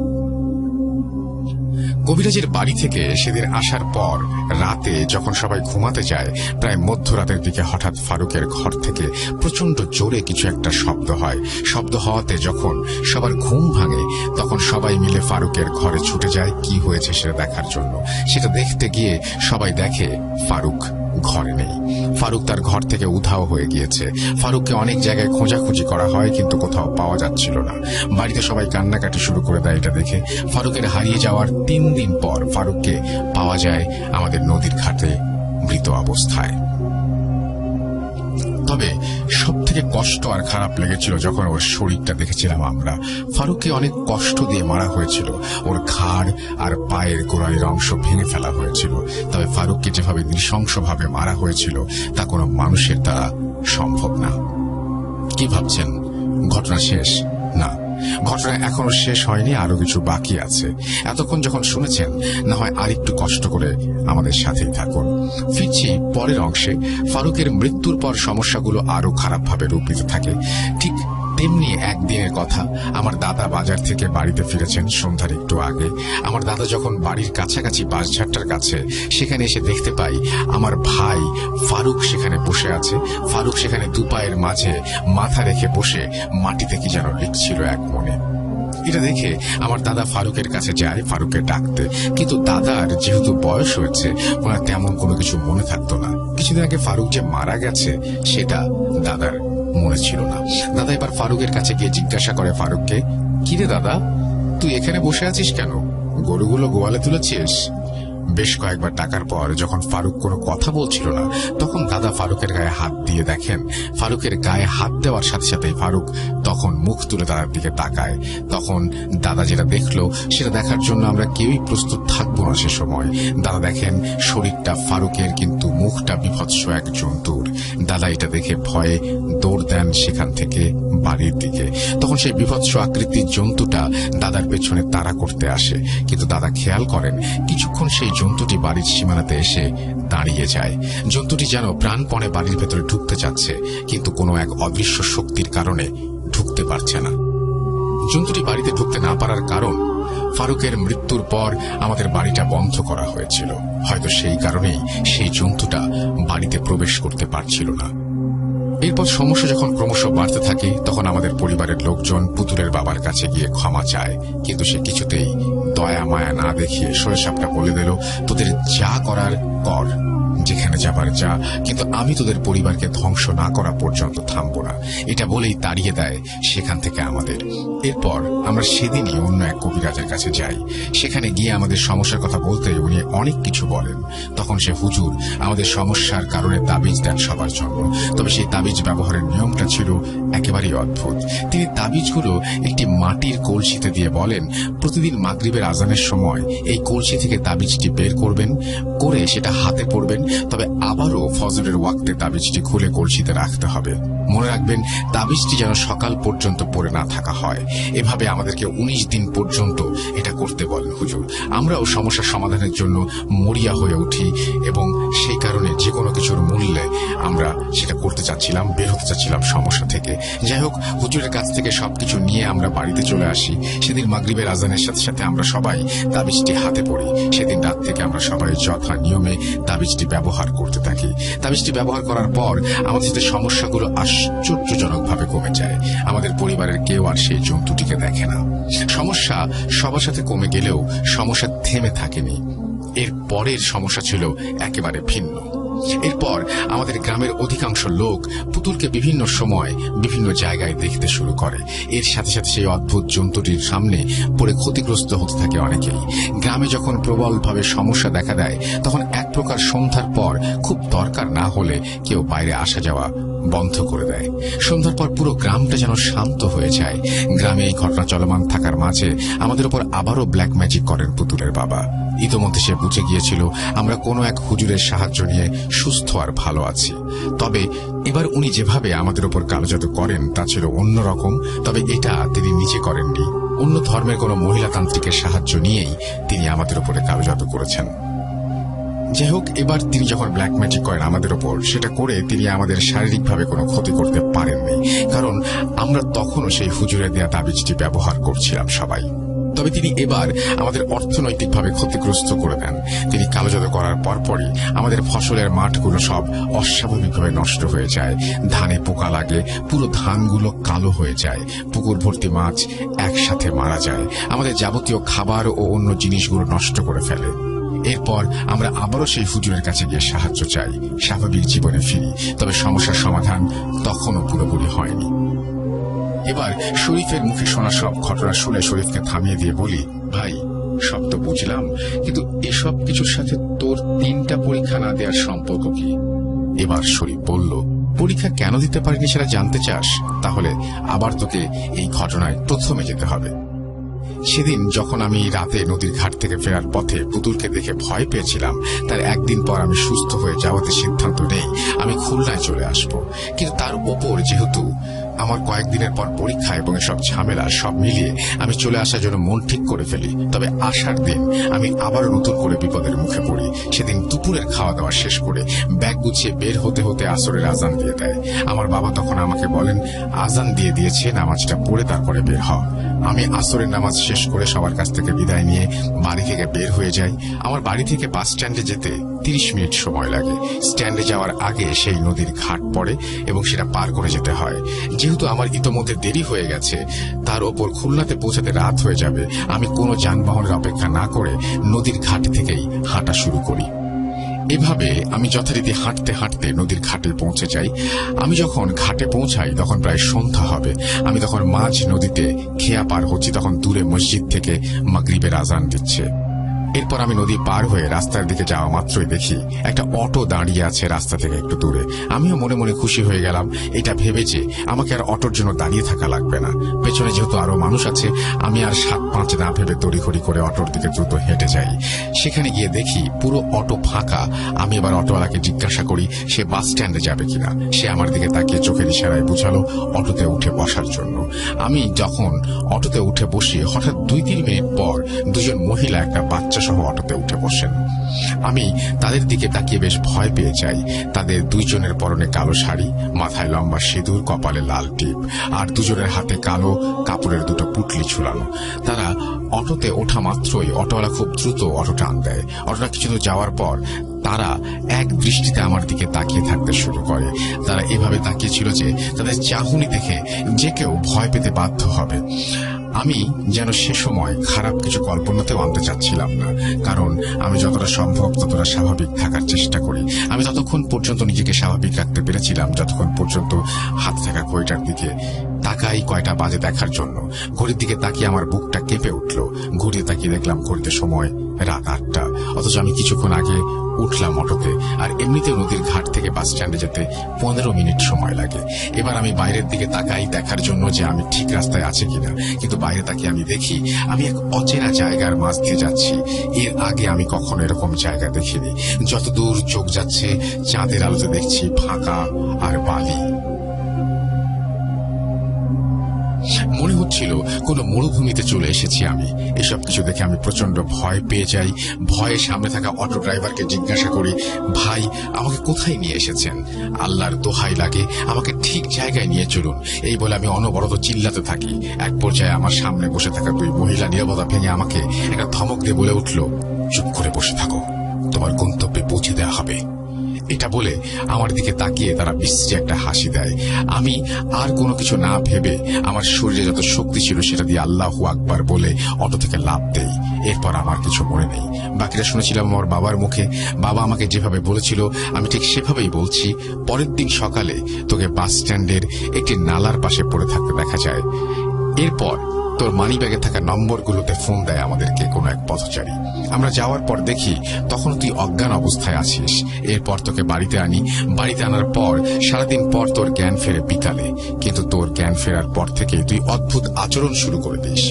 কবিরাজের বাড়ি থেকে সেদিন আসার পর রাতে যখন সবাই ঘুমাতে যায়, প্রায় মধ্যরাতের দিকে হঠাৎ ফারুকের ঘর থেকে প্রচন্ড জোরে কিছু একটা শব্দ হয়। শব্দ হওয়াতে যখন সবার ঘুম ভাঙে, তখন সবাই মিলে ফারুকের ঘরে ছুটে যায় কি হয়েছে সেটা দেখার জন্য। সেটা দেখতে গিয়ে সবাই দেখে ফারুক ঘরে নেই। ফারুক তার ঘর থেকে উধাও হয়ে গিয়েছে। ফারুককে অনেক জায়গায় খোঁজাখুঁজি করা হয়, কিন্তু কোথাও পাওয়া যাচ্ছিল না। বাড়িতে সবাই কান্নাকাটি শুরু করে দেয় এটা দেখে। ফারুকের হারিয়ে যাওয়ার 3 দিন পর ফারুককে পাওয়া যায় আমাদের নদীর ঘাটে মৃত অবস্থায়। তবে সব থেকে কষ্ট আর খারাপ লেগেছিল যখন ওর শরীরটা দেখেছিলাম আমরা। ফারুককে অনেক কষ্ট দিয়ে মারা হয়েছিল। ওর ঘাড় আর পায়ের গোড়ালির অংশ ভেঙে ফেলা হয়েছিল। তবে ফারুককে যেভাবে নৃশংসভাবে মারা হয়েছিল তা কোনো মানুষের দ্বারা সম্ভব না। কি ভাবছেন ঘটনা শেষ? না, ঘটনা এখনো শেষ হয়নি, আরো কিছু বাকি আছে। এতক্ষণ যখন শুনেছেন, না হয় আরেকটু কষ্ট করে আমাদের সাথেই থাকুন। ফিরছি পরের অংশে। ফারুকের মৃত্যুর পর সমস্যাগুলো আরো খারাপভাবে রূপ নিতে থাকে। ঠিক তেমনি একদিনের কথা, আমার দাদা বাজার থেকে বাড়িতে ফিরেছেন সন্ধ্যার একটু আগে। আমার দাদা যখন বাড়ির কাছাকাছি বাঁশঝাড়টার কাছে, সেখানে এসে দেখতে পাই আমার ভাই ফারুক সেখানে বসে আছে। ফারুক সেখানে 2 পায়ের মাঝে মাথা রেখে বসে মাটিতে কি যেন লিখছিল এক মনে। এটা দেখে আমার দাদা ফারুকের কাছে যায় ফারুককে ডাকতে, কিন্তু দাদার যেহেতু বয়স হয়েছে, ওনার তেমন কোনো কিছু মনে থাকতো না। কিছুদিন আগে ফারুক যে মারা গেছে সেটা দাদার মনে ছিল না। দাদা এবার ফারুকের কাছে গিয়ে জিজ্ঞাসা করে ফারুককে, কিরে দাদা, তুই এখানে বসে আছিস কেন? গরুগুলো গোয়ালে তুলেছিস? বেশ কয়েকবার ডাকার পর যখন ফারুক কোনো কথা বলছিল না, তখন দাদা ফারুকের গায়ে হাত দিয়ে দেখেন ফারুকের গায়ে হাত দেওয়ার সাথে সাথে ফারুক তখন মুখ তুলে দাদার দিকে তাকায়। তখন দাদা যেটা দেখলো সেটা দেখার জন্য আমরা কেউই প্রস্তুত থাকবো না সে সময়। দাদা দেখেন শরীরটা ফারুকের, কিন্তু মুখটা বিভৎস এক জন্তুর। দাদা এটা দেখে ভয়ে দৌড় দেন সেখান থেকে বাড়ির দিকে। তখন সেই বিভৎস আকৃতির জন্তুটা দাদার পেছনে তাড়া করতে আসে, কিন্তু দাদা খেয়াল করেন কিছুক্ষণ সেই জন্তুটি বাড়ির সীমানাতে এসে দাঁড়িয়ে যায়। জন্তুটি যেন প্রাণপণে বাড়ির ভেতরে ঢুকতে চাচ্ছে, কিন্তু কোনো এক অদৃশ্য শক্তির কারণে ঢুকতে পারছে না। জন্তুটি বাড়িতে ঢুকতে না পারার কারণ ফারুকের মৃত্যুর পর আমাদের বাড়িটা বন্ধ করা হয়েছিল। হয়তো সেই কারণেই সেই জন্তুটা বাড়িতে প্রবেশ করতে পারছিল না। এরপর সমস্যা যখন ক্রমশ বাড়তে থাকে তখন আমাদের পরিবারের লোকজন পুতুলের বাবার কাছে গিয়ে ক্ষমা চায়, কিন্তু সে কিছুতেই দয়া মায়া না দেখিয়ে সোজাসাপটা বলে দিল, তোদের যা করার কর, যেখানে যাবার যা, কিন্তু আমি তোদের পরিবারকে ধ্বংস না করা পর্যন্ত থামবো না। এটা বলেই তাড়িয়ে দেয় সেখান থেকে আমাদের। এরপর আমরা সেদিনই অন্য এক কবিরাজের কাছে যাই। সেখানে গিয়ে আমাদের সমস্যার কথা বলতে উনি অনেক কিছু বলেন। তখন সে হুজুর আমাদের সমস্যার কারণে তাবিজ দেন সবার জন্য। তবে সেই তাবিজ ব্যবহারের নিয়মটা ছিল একেবারেই অদ্ভুত। তিনি তাবিজগুলো একটি মাটির কলসিতে দিয়ে বলেন, প্রতিদিন মাগরিবের আজানের সময় এই কলসি থেকে তাবিজটি বের করবেন, করে সেটা হাতে পড়বেন, তবে আবারও ফজরের ওয়াক্তে তাবিজটি খুলে কলসিতে রাখতে হবে। মনে রাখবেন, তাবিজটি যেন সকাল পর্যন্ত পড়ে না থাকা হয়। এভাবে আমাদেরকে 19 দিন পর্যন্ত এটা করতে বলেন হুজুর। আমরাও সমস্যার সমাধানের জন্য মরিয়া হয়ে উঠি এবং সেই কারণে যে কোনো কিছুর মূল্যে আমরা সেটা করতে চাচ্ছিলাম, বের হতে চাচ্ছিলাম সমস্যা থেকে। যাই হোক, হুজুরের কাছ থেকে সবকিছু নিয়ে আমরা বাড়িতে চলে আসি। সেদিন মাগরিবের আজানের সাথে সাথে আমরা সবাই তাবিজটি হাতে পড়ি। সেদিন রাত থেকে আমরা সবাই যথা নিয়মে তাবিজটি ব্যবহার করতে থাকি। তাবিজটি ব্যবহার করার পর আমাদের সাথে সমস্যাগুলো আশ্চর্যজনকভাবে কমে যায়। আমাদের পরিবারের কেউ আর সেই জন্তুটিকে দেখে না। সমস্যা সবার সাথে কমে গেলেও সমস্যা থেমে থাকেনি। এর পরের সমস্যা ছিল একেবারে ভিন্ন। এরপর আমাদের গ্রামের অধিকাংশ লোক পুতুলকে বিভিন্ন সময় বিভিন্ন জায়গায় দেখতে শুরু করে। এর সাথে সাথে সেই অদ্ভুত জন্তুটির সামনে পড়ে ক্ষতিগ্রস্ত হতে থাকে অনেকেই। গ্রামে যখন প্রবলভাবে সমস্যা দেখা দেয় তখন এক প্রকার সন্ধ্যার পর খুব দরকার না হলে কেউ বাইরে আসা যাওয়া বন্ধ করে দেয়। সন্ধ্যার পর পুরো গ্রামটা যেন শান্ত হয়ে যায়। গ্রামে এই ঘটনা চলমান থাকার মাঝে আমাদের উপর আবারও ব্ল্যাক ম্যাজিক করেন পুতুলের বাবা। ইতোমধ্যে সে বুঝে গিয়েছিল আমরা কোনো এক হুজুরের সাহায্য নিয়ে সুস্থ আর ভালো আছি। তবে এবার উনি যেভাবে আমাদের উপর কালোজাদু করেন তা ছিল অন্যরকম। তবে এটা তিনি নিজে করেননি, অন্য ধর্মের কোনো মহিলাতান্ত্রিকের সাহায্য নিয়েই তিনি আমাদের উপরে কালোজাদু করেছেন। যাই হোক, এবার তিনি যখন ব্ল্যাক ম্যাজিক করেন আমাদের ওপর, সেটা করে তিনি আমাদের শারীরিকভাবে কোনো ক্ষতি করতে পারেননি, কারণ আমরা তখনও সেই হুজুরের দেয়া তাবিজটি ব্যবহার করছিলাম সবাই। তবে তিনি এবার আমাদের অর্থনৈতিকভাবে ক্ষতিগ্রস্ত করে দেন। তিনি কালোজাদু করার পরপরই আমাদের ফসলের মাঠগুলো সব অস্বাভাবিকভাবে নষ্ট হয়ে যায়। ধানে পোকা লাগে, পুরো ধানগুলো কালো হয়ে যায়, পুকুর ভর্তি মাছ একসাথে মারা যায়, আমাদের যাবতীয় খাবার ও অন্য জিনিসগুলো নষ্ট করে ফেলে। এরপর আমরা আবারও সেই হুজুরের কাছে গিয়ে সাহায্য চাই, স্বাভাবিক জীবনে ফিরি। তবে সমস্যার সমাধান তখনও পুরোপুরি হয়নি। এবার শরীফের মুখে শোনা সব ঘটনা শুনে শরীফকে থামিয়ে দিয়ে বলি, ভাই সব তো বুঝলাম, কিন্তু এসব কিছুর সাথে তোর 3টা পরীক্ষা না দেওয়ার সম্পর্ক কি? এবার শরীফ বলল, পরীক্ষা কেন দিতে পারিনি সেটা জানতে চাস? তাহলে আবার তোকে এই ঘটনায় প্রথমে যেতে হবে। সেদিন যখন আমি রাতে নদীর ঘাট থেকে ফেরার পথে পুতুলকে দেখে ভয় পেয়েছিলাম, তার একদিন পর আমি সুস্থ হয়ে যাওয়াতে সিদ্ধান্ত নেই আমি খুলনায় চলে আসব। কিন্তু তার ওপর যেহেতু আমার কয়েকদিনের পর পরীক্ষা এবং সব ঝামেলা সব মিলিয়ে আমি চলে আসার জন্য মন ঠিক করে ফেলি। তবে আসার দিন আমি আবারও নতুন করে বিপদের মুখে পড়ি। সেদিন দুপুরের খাওয়া দাওয়া শেষ করে ব্যাগ গুছিয়ে বের হতে হতে আসরের আজান দিয়ে দেয়। আমার বাবা তখন আমাকে বলেন, আজান দিয়ে দিয়েছে, নামাজটা পড়ে তারপরে বের হ। আমি আসরের নামাজ শেষ করে সবার কাছ থেকে বিদায় নিয়ে বাড়ি থেকে বের হয়ে যাই। আমার বাড়ি থেকে বাস স্ট্যান্ডে যেতে 30 মিনিট সময় লাগে। স্ট্যান্ডে যাওয়ার আগে সেই নদীর ঘাট পড়ে এবং সেটা পার করে যেতে হয়। যেহেতু আমার ইতোমধ্যে দেরি হয়ে গেছে, তার ওপর খুলনাতে পৌঁছাতে রাত হয়ে যাবে, আমি কোনো যানবাহনের অপেক্ষা না করে নদীর ঘাট থেকেই হাঁটা শুরু করি। এভাবে আমি যথারীতি হাঁটতে হাঁটতে নদীর ঘাটে পৌঁছে যাই। আমি যখন ঘাটে পৌঁছাই তখন প্রায় সন্ধ্যা হবে। আমি তখন মাঝ নদীতে খেয়া পার হচ্ছি, তখন দূরে মসজিদ থেকে মাগরিবের আজান দিচ্ছে। এরপর আমি নদী পার হয়ে রাস্তার দিকে যাওয়া মাত্রই দেখি একটা অটো দাঁড়িয়ে আছে রাস্তা থেকে একটু দূরে। আমিও মনে মনে খুশি হয়ে গেলাম, এটা ভেবে যে আমাকে আর অটোর জন্য দাঁড়িয়ে থাকা লাগবে না। পেছনে যেহেতু আরো মানুষ আছে, আমি আর 7-5 না ভেবে তড়িঘড়ি করে অটোর দিকে দ্রুত হেঁটে যাই। সেখানে গিয়ে দেখি পুরো অটো ফাঁকা। আমি এবার অটোওয়ালাকে জিজ্ঞাসা করি সে বাস স্ট্যান্ডে যাবে কিনা। সে আমার দিকে তাকিয়ে চোখের ইশারায় বুঝালো অটোতে উঠে বসার জন্য। আমি যখন অটোতে উঠে বসি, হঠাৎ 2-3 মিনিট পর দুজন মহিলা একটা বাচ্চা সহ অটোতে উঠে বসেন। আমি তাদের দিকে তাকিয়ে বেশ ভয় পেয়ে যাই। তাদের দুইজনের পরনে কালো শাড়ি, মাথায় লম্বা সিঁদুর, কপালে লাল টিপ, আর দুজনের হাতে কালো কাপড়ের দুটো পুটলি ঝুলানো। তারা অটোতে ওঠা মাত্রই অটোওয়ালা খুব দ্রুত অটো টান দেয়। অটোটা কিছু দূর যাওয়ার পর তারা এক দৃষ্টিতে আমার দিকে তাকিয়ে থাকতে শুরু করে। তারা এভাবে তাকিয়েছিল যে তাদের চাহনি দেখে যে কেউ ভয় পেতে বাধ্য হবে। আমি যেন সে সময় খারাপ কিছু কল্পনাতেও আনতে চাচ্ছিলাম না, কারণ আমি যতটা সম্ভব ততটা স্বাভাবিক থাকার চেষ্টা করি। আমি ততক্ষণ পর্যন্ত নিজেকে স্বাভাবিক রাখতে পেরেছিলাম যতক্ষণ পর্যন্ত হাতে থাকা ঘড়িটার দিকে তাকাই কয়টা বাজে দেখার জন্য। ঘড়ির দিকে তাকিয়ে আমার বুকটা কেঁপে উঠল। ঘড়িতে তাকিয়ে দেখলাম ঘড়িতে সময় রাত 8টা, অথচ আমি কিছুক্ষণ আগে উঠলাম অটোতে। আর এমনিতে নদীর ঘাট থেকে বাস স্ট্যান্ডে যেতে 15 মিনিট সময় লাগে। এবার আমি বাইরের দিকে তাকাই দেখার জন্য যে আমি ঠিক রাস্তায় আছে কিনা, কিন্তু বাইরে তাকিয়ে আমি দেখি আমি এক অচেনা জায়গার মাঝ দিয়ে যাচ্ছি। এর আগে আমি কখনো এরকম জায়গা দেখিনি। যত দূর চোখ যাচ্ছে চাঁদের আলোতে দেখছি ফাঁকা আর বালি। মনে হচ্ছিল কোনো মরুভূমিতে চলে এসেছি আমি। এসব কিছু দেখে আমি প্রচন্ড ভয় পেয়ে যাই। ভয়ে সামনে থাকা অটো ড্রাইভারকে জিজ্ঞাসা করি, ভাই আমাকে কোথায় নিয়ে এসেছেন? আল্লাহর দোহাই লাগে আমাকে ঠিক জায়গায় নিয়ে চলুন। এই বলে আমি অনবরত চিল্লাতে থাকি। এক পর্যায়ে আমার সামনে বসে থাকা দুই মহিলা নীরবতা ভেঙে আমাকে একটা ধমক দিয়ে বলে উঠল, চুপ করে বসে থাকো, তোমার গন্তব্যে পৌঁছে দেওয়া হবে। এটা বলে আমার দিকে তাকিয়ে তারা বিশ্রী একটা হাসি দেয়। আমি আর কোনো কিছু না ভেবে আমার শরীরে যত শক্তি ছিল সেটা দিয়ে আল্লাহু আকবার বলে অটো থেকে লাফ দেই। এরপর আমার কিছু মনে নেই। বাকিটা শুনেছিলাম আমার বাবার মুখে। বাবা আমাকে যেভাবে বলেছিল আমি ঠিক সেভাবেই বলছি। পরের দিন সকালে তোকে বাস স্ট্যান্ডের একটি নালার পাশে পড়ে থাকতে দেখা যায়। এরপর তোর মানি ব্যাগে থাকা নম্বরগুলোতে ফোন দেয় আমাদেরকে কোনো এক পথচারী। আমরা যাওয়ার পর দেখি তখন তুই অজ্ঞান অবস্থায় আছিস। এরপর তোকে বাড়িতে আনি। বাড়িতে আনার পর সারাদিন পর তোর জ্ঞান ফেরে বিকালে, কিন্তু তোর জ্ঞান ফেরার পর থেকে তুই অদ্ভুত আচরণ শুরু করে দিস।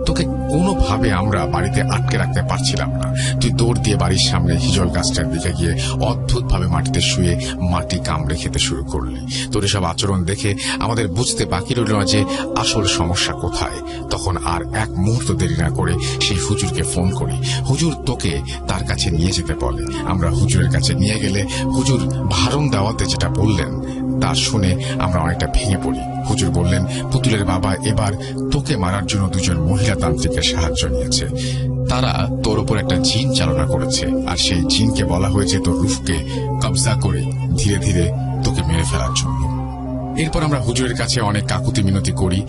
তোকে কোনোভাবে আমরা বাড়িতে আটকে রাখতে পারছিলাম না। তুই দৌড় দিয়ে বাড়ির সামনে হিজল গাছটার দিকে গিয়ে অদ্ভুত ভাবে মাটিতে শুয়ে মাটি কামড়ে খেতে শুরু করলি। তোর এসব আচরণ দেখে আমাদের বুঝতে বাকি রইল না যে আসল সমস্যা কোথায়। তখন আর এক মুহূর্ত দেরি না করে সেই হুজুরকে ফোন করি। হুজুর তোকে তার কাছে নিয়ে যেতে বলে। আমরা হুজুরের কাছে নিয়ে গেলে হুজুর ভারম দেওয়াতে যেটা বললেন তা শুনে আমরা অনেকটা ভেঙে পড়ি। হুজুর বললেন, পুতুলের বাবা এবার তোকে মারার জন্য দুজন মহিলা তান্ত্রিকের সাহায্য নিয়েছে। তারা তোর উপর একটা জিন চালনা করেছে, আর সেই জিনকে বলা হয়েছে তোর রূহকে কবজা করে ধীরে ধীরে তোকে মেরে ফেলার জন্য। এরপর আমরা হুজুরের কাছে অনেক কাকুতি মিনতি করি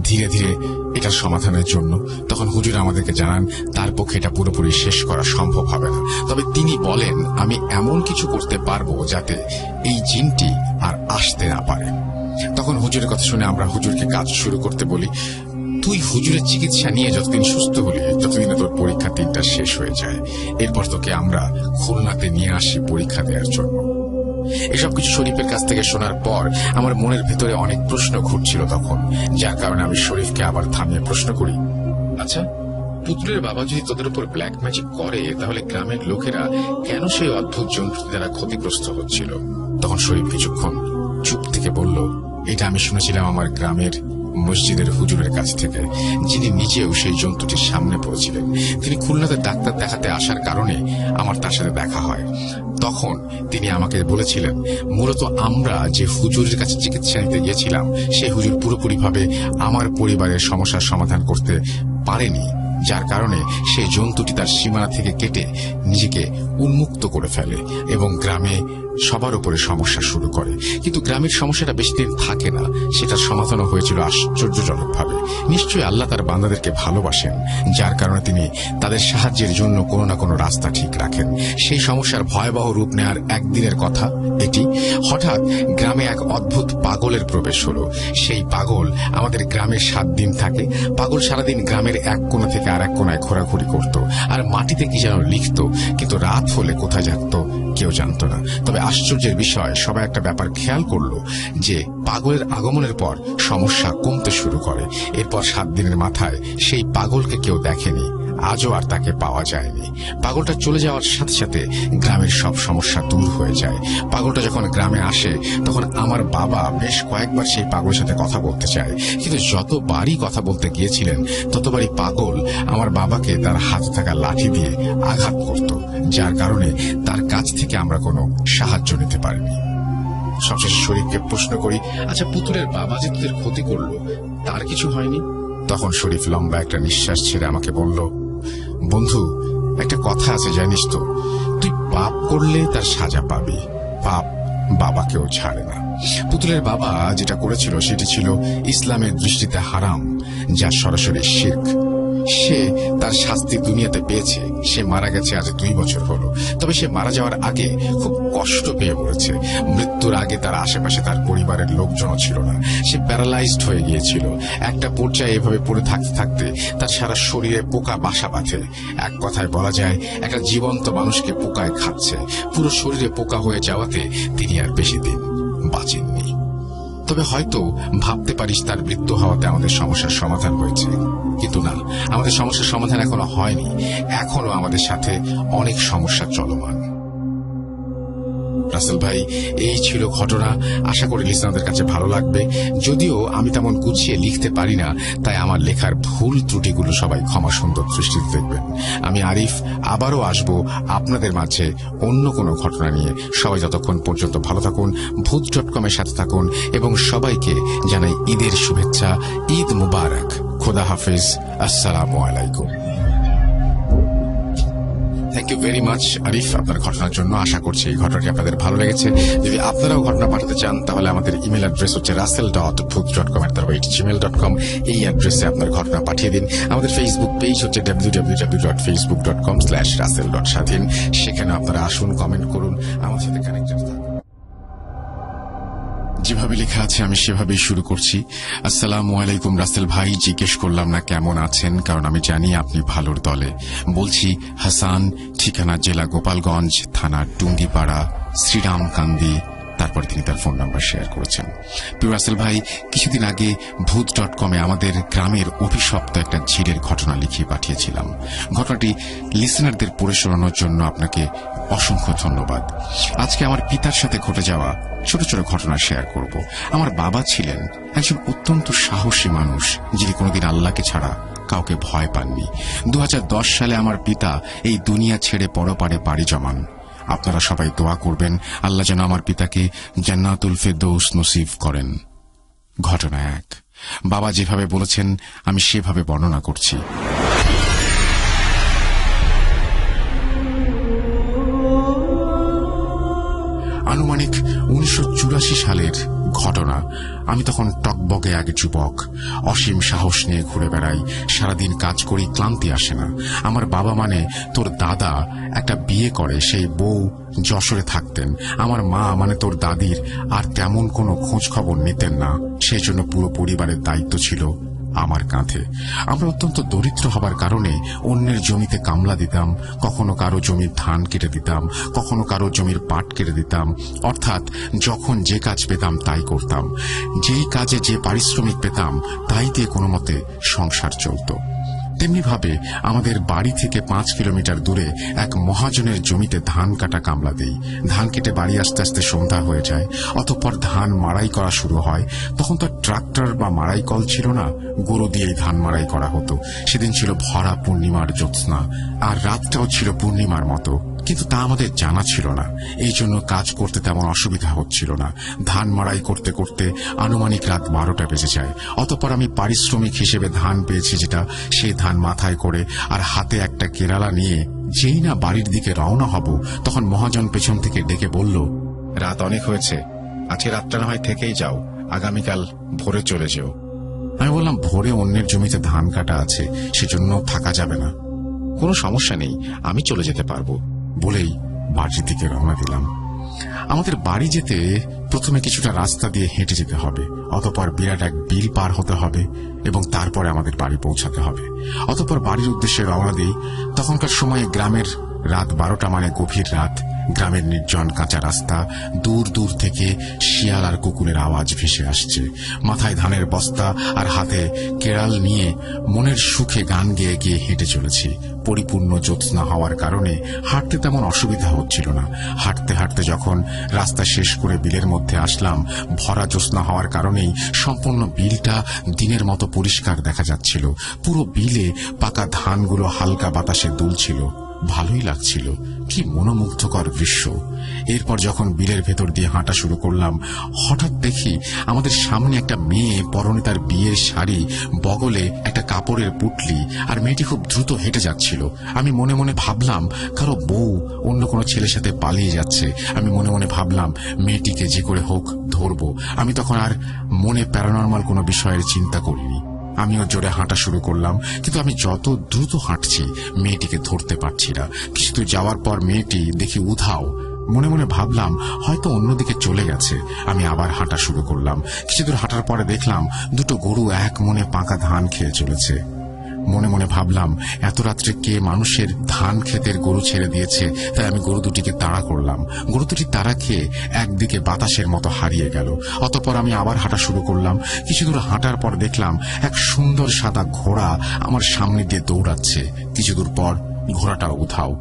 ধীরে ধীরে এটার সমাধানের জন্য। তখন হুজুর আমাদেরকে জানান তার পক্ষে এটা পুরোপুরি শেষ করা সম্ভব হবে না, তবে তিনি বলেন আমি এমন কিছু করতে পারবো যাতে এই জিনটি আর আসতে না পারে। তখন হুজুরের কথা শুনে আমরা হুজুরকে কাজ শুরু করতে বলি। তুই হুজুরের চিকিৎসা নিয়ে যতদিন সুস্থ হলি ততদিনে তোর পরীক্ষা 3টা শেষ হয়ে যায়। এরপর তোকে আমরা খুলনাতে নিয়ে আসি পরীক্ষা দেওয়ার জন্য। এসব কিছু শরীফের কাছ থেকে শোনার পর আমার মনের ভেতরে অনেক প্রশ্ন ঘুরছিল তখন, যার কারণে আমি শরীফকে আবার থামিয়ে প্রশ্ন করি, আচ্ছা পুতুলের বাবা যদি তোদের উপর ব্ল্যাক ম্যাজিক করে তাহলে গ্রামের লোকেরা কেন সেই অদ্ভুত জন্তুটি দ্বারা ক্ষতিগ্রস্ত হচ্ছিল? তখন শরীফ কিছুক্ষণ চুপ থেকে বলল, এটা আমি শুনেছিলাম আমার গ্রামের মসজিদের হুজুরের কাছ থেকে, যিনি নিজেও সেই জন্তুটির সামনে পড়েছিলেন। তিনি খুলনাতে ডাক্তার দেখাতে আসার কারণে আমার তার সাথে দেখা হয়। তখন তিনি আমাকে বলেছিলেন মূলত আমরা যে হুজুরের কাছে চিকিৎসা নিতে গিয়েছিলাম সেই হুজুর পুরোপুরিভাবে আমার পরিবারের সমস্যার সমাধান করতে পারেনি, যার কারণে সেই জন্তুটি তার সীমানা থেকে কেটে নিজেকে উন্মুক্ত করে ফেলে এবং গ্রামে সবার উপরে সমস্যা শুরু করে। কিন্তু গ্রামের সমস্যাটা বেশি দিন থাকে না, সেটার সমাধানও হয়েছিল আশ্চর্যজনকভাবে। নিশ্চয়ই আল্লাহ তার বান্দাদেরকে ভালোবাসেন, যার কারণে তিনি তাদের সাহায্যের জন্য কোনো না কোনো রাস্তা ঠিক রাখেন। সেই সমস্যার ভয়াবহ রূপ নেওয়ার একদিনের কথা এটি। হঠাৎ গ্রামে এক অদ্ভুত পাগলের প্রবেশ হলো। সেই পাগল আমাদের গ্রামে 7 দিন থাকে। পাগল সারাদিন গ্রামের এক কোণা থেকে আর এক কোণায় ঘোরাঘুরি করত আর মাটিতে কি যেন লিখত, কিন্তু রাত হলে কোথায় যেত কেউ জানত না। তবে আশ্চর্যের বিষয়, সবাই একটা ব্যাপার খেয়াল করলো যে পাগলের আগমনের পর সমস্যা কমতে শুরু করে। এরপর 7 দিনের মাথায় সেই পাগলকে কেউ দেখেনি আজও আর তাকে পাওয়া যায়নি। পাগলটা চলে যাওয়ার সাথে সাথে গ্রামের সব সমস্যা দূর হয়ে যায়। পাগলটা যখন গ্রামে আসে তখন আমার বাবা বেশ কয়েকবার সেই পাগলের সাথে কথা বলতে চায়, কিন্তু যতবারই কথা বলতে গিয়েছিলেন ততবারই পাগল আমার বাবাকে তার হাতে থাকা লাঠি দিয়ে আঘাত করত, যার কারণে তার কাছ থেকে আমরা কোনো সাহায্য নিতে পারিনি। সবশেষে শরীফকে প্রশ্ন করি, আচ্ছা পুতুলের বাবা যে তোদের ক্ষতি করলো তার কিছু হয়নি? তখন শরীফ লম্বা একটা নিঃশ্বাস ছেড়ে আমাকে বলল, বন্ধু, একটা কথা আছে জানিস তো, তুই পাপ করলে তার সাজা পাবি, পাপ বাবাকেও ছাড়ে না। পুতুলের বাবা যেটা করেছিল সেটি ছিল ইসলামের দৃষ্টিতে হারাম, যা সরাসরি শিরক। সে তার শাস্তি দুনিয়াতে পেয়েছে। সে মারা গেছে আজ 2 বছর হলো, তবে সে মারা যাওয়ার আগে খুব কষ্ট পেয়ে পড়েছে। মৃত্যুর আগে তার আশেপাশে তার পরিবারের লোকজনও ছিল না। সে প্যারালাইজড হয়ে গিয়েছিল। একটা পর্যায়ে এভাবে পড়ে থাকতে থাকতে তার সারা শরীরে পোকা বাসা বাঁধে। এক কথায় বলা যায় একটা জীবন্ত মানুষকে পোকায় খাচ্ছে। পুরো শরীরে পোকা হয়ে যাওয়াতে তিনি আর বেশি দিন বাঁচেননি। তবে হয়তো ভাবতে পারিস তার মৃত্যু হওয়াতে আমাদের সমস্যার সমাধান হয়েছে, কিন্তু না, আমাদের সমস্যার সমাধান এখনো হয়নি। এখনো আমাদের সাথে অনেক সমস্যা চলমান। রাসেল ভাই, এই ছিল ঘটনা। আশা করি লিসনারদের কাছে ভালো লাগবে। যদিও আমি তেমন গুছিয়ে লিখতে পারি না, তাই আমার লেখার ভুল ত্রুটিগুলো সবাই ক্ষমা সুন্দর দৃষ্টিতে দেখবেন। আমি আরিফ আবারও আসব আপনাদের মাঝে অন্য কোনো ঘটনা নিয়ে। সবাই যতক্ষণ পর্যন্ত ভালো থাকুন, ভূত.com-এর সাথে থাকুন এবং সবাইকে জানাই ঈদের শুভেচ্ছা। ঈদ মুবারক। খোদা হাফিজ। আসসালামু আলাইকুম। Thank you very much Arif আপনার ঘটনার জন্য। আশা করছি এই ঘটনাটি আপনাদের ভালো লেগেছে। যদি আপনারাও ঘটনা পাঠাতে চান তাহলে আমাদের ইমেল অ্যাড্রেস হচ্ছে russell.booth.com@gmail.com। এই অ্যাড্রেসে আপনার ঘটনা পাঠিয়ে দিন। আমাদের ফেসবুক পেজ হচ্ছে www.facebook.com/russell.স্বাধীন। সেখানে আপনারা আসুন, কমেন্ট করুন, আমার সাথে কানেক্টেড থাকুন। যেভাবে লেখা আছে আমি সেভাবেই শুরু করছি। আসসালামু আলাইকুম রাসেল ভাই, জিজ্ঞেস করলাম না কেমন আছেন, কারণ আমি জানি আপনি ভালোর দলে। বলছি হাসান, ঠিকানা জেলা গোপালগঞ্জ, থানা টুঙ্গিপাড়া, শ্রীরামকান্দি। তারপর তিনি তার ফোন নাম্বার শেয়ার করেছেন। প্রিয় রাসেল ভাই, কিছুদিন আগে ভূত.com-এ আমাদের গ্রামের অভিশপ্ত একটা ঝিলের ঘটনা লিখিয়ে পাঠিয়েছিলাম। ঘটনাটি লিসনারদের পড়ে শোনানোর জন্য আপনাকে অসংখ্য ধন্যবাদ। আজকে আমার পিতার সাথে ঘটে যাওয়া ছোট ছোট ঘটনা শেয়ার করব। আমার বাবা ছিলেন একজন অত্যন্ত সাহসী মানুষ, যিনি কোনোদিন আল্লাহকে ছাড়া কাউকে ভয় পাননি। 2010 সালে আমার পিতা এই দুনিয়া ছেড়ে পরপারে পাড়ি জমান। আপনারা সবাই দোয়া করবেন আল্লাহ যেন আমার পিতাকে জান্নাতুল ফেরদৌস নসিব করেন। ঘটনা 1। বাবা যেভাবে বলেছেন আমি সেভাবে বর্ণনা করছি। আনুমানিক 1984 সালের ঘটনা। আমি তখন টকবগে এক যুবক, অসীম সাহস নিয়ে ঘুরে বেড়াই। সারাদিন কাজ করি, ক্লান্তি আসে না। আমার বাবা মানে তোর দাদা একটা বিয়ে করে, সেই বউ যশোরে থাকতেন। আমার মা মানে তোর দাদির আর তেমন কোনো খোঁজ খবর নিতেন না। সেই জন্য পুরো পরিবারের দায়িত্ব ছিল আমার কাঁধে। আমরা অত্যন্ত দরিদ্র হবার কারণে অন্যের জমিতে কামলা দিতাম, কখনো কারো জমির ধান কেটে দিতাম, কখনো কারো জমির পাট কেটে দিতাম। অর্থাৎ যখন যে কাজ পেতাম তাই করতাম। যেই কাজে যে পারিশ্রমিক পেতাম তাই দিয়ে কোনো মতে সংসার চলত। তেমনি ভাবে আমাদের বাড়ি থেকে 5 কিলোমিটার দূরে এক মহাজনের জমিতে ধান কাটা কামলা দেই। ধান কেটে বাড়ি আসতে আসতে সন্ধ্যা হয়ে যায়। অতঃপর ধান মাড়াই করা শুরু হয়। তখন তো ট্রাক্টর বা মাড়াই কল ছিল না, গরু দিয়েই ধান মাড়াই করা হতো। সেদিন ছিল ভরা পূর্ণিমার জ্যোৎস্না, আর রাতটাও ছিল পূর্ণিমার মতো, কিন্তু তা আমাদের জানা ছিল না। এই জন্য কাজ করতে তেমন অসুবিধা হচ্ছিল না। ধান মাড়াই করতে করতে আনুমানিক রাত 12টা বেজে যায়। অতঃপর আমি পারিশ্রমিক হিসেবে ধান পেয়েছি, যেটা সেই ধান মাথায় করে আর হাতে একটা কেরালা নিয়ে যেই না বাড়ির দিকে রওনা হব, তখন মহাজন পেছন থেকে ডেকে বলল, রাত অনেক হয়েছে, আজকে রাতটা না হয় থেকেই যাও, আগামীকাল ভোরে চলে যেও। আমি বললাম, ভোরে অন্যের জমিতে ধান কাটা আছে, সেজন্য থাকা যাবে না। কোনো সমস্যা নেই, আমি চলে যেতে পারবো বলেই বাড়ির দিকে রওনা দিলাম। আমাদের বাড়ি যেতে প্রথমে কিছুটা রাস্তা দিয়ে হেঁটে যেতে হবে, অতঃপর বিরাট এক বিল পার হতে হবে এবং তারপরে আমাদের বাড়ি পৌঁছাতে হবে। অতঃপর বাড়ির উদ্দেশ্যে রওনা দিই। তখনকার সময়ে গ্রামের রাত 12টা মানে গভীর রাত। গ্রামের নির্জন কাঁচা রাস্তা, দূর দূর থেকে শিয়াল আর কুকুরের আওয়াজ ভেসে আসছে। মাথায় ধানের বস্তা আর হাতে কেরাল নিয়ে মনের সুখে গান গেয়ে গিয়ে হেঁটে চলেছি। পরিপূর্ণ জ্যোৎস্না হওয়ার কারণে হাঁটতে তেমন অসুবিধা হচ্ছিল না। হাঁটতে হাঁটতে যখন রাস্তা শেষ করে বিলের মধ্যে আসলাম, ভরা জ্যোৎস্না হওয়ার কারণেই সম্পূর্ণ বিলটা দিনের মতো পরিষ্কার দেখা যাচ্ছিল। পুরো বিলে পাকা ধানগুলো হালকা বাতাসে দুলছিল। ভালোই লাগছিল। কি মনোমুগ্ধকর দৃশ্য। এরপর যখন বিলের ভেতর দিয়ে হাঁটা শুরু করলাম, হঠাৎ দেখি আমাদের সামনে একটা মেয়ে, পরনে তার বিয়ের শাড়ি, বগলে একটা কাপড়ের পুটলি, আর মেয়েটি খুব দ্রুত হেঁটে যাচ্ছিল। আমি মনে মনে ভাবলাম কারো বউ অন্য কোনো ছেলের সাথে পালিয়ে যাচ্ছে। আমি মনে মনে ভাবলাম মেয়েটিকে যে করে হোক ধরবো। আমি তখন আর মনে প্যারানর্মাল কোনো বিষয়ের চিন্তা করিনি। আমিও জোরে হাঁটা শুরু করলাম, কিন্তু আমি যত দ্রুত হাঁটছি মেয়েটিকে ধরতে পারছি না। কিছু দূর যাওয়ার পর মেয়েটি দেখি উধাও। মনে মনে ভাবলাম হয়তো অন্যদিকে চলে গেছে। আমি আবার হাঁটা শুরু করলাম। কিছু দূর হাঁটার পরে দেখলাম দুটো গরু এক মনে পাকা ধান খেয়ে চলেছে। মনে মনে ভাবলাম এত রাত্রে কে মানুষের ধান ক্ষেতের গরু ছেড়ে দিয়েছে। তাই আমি গরু দুটিকে তাড়া করলাম। গরু দুটি তাড়া খেয়ে একদিকে বাতাসের মতো হারিয়ে গেল। অতঃপর আমি আবার হাঁটা শুরু করলাম। কিছু দূর হাঁটার পর দেখলাম এক সুন্দর সাদা ঘোড়া আমার সামনে দিয়ে দৌড়াচ্ছে। কিছু দূর পর ঘোড়াটা উধাও।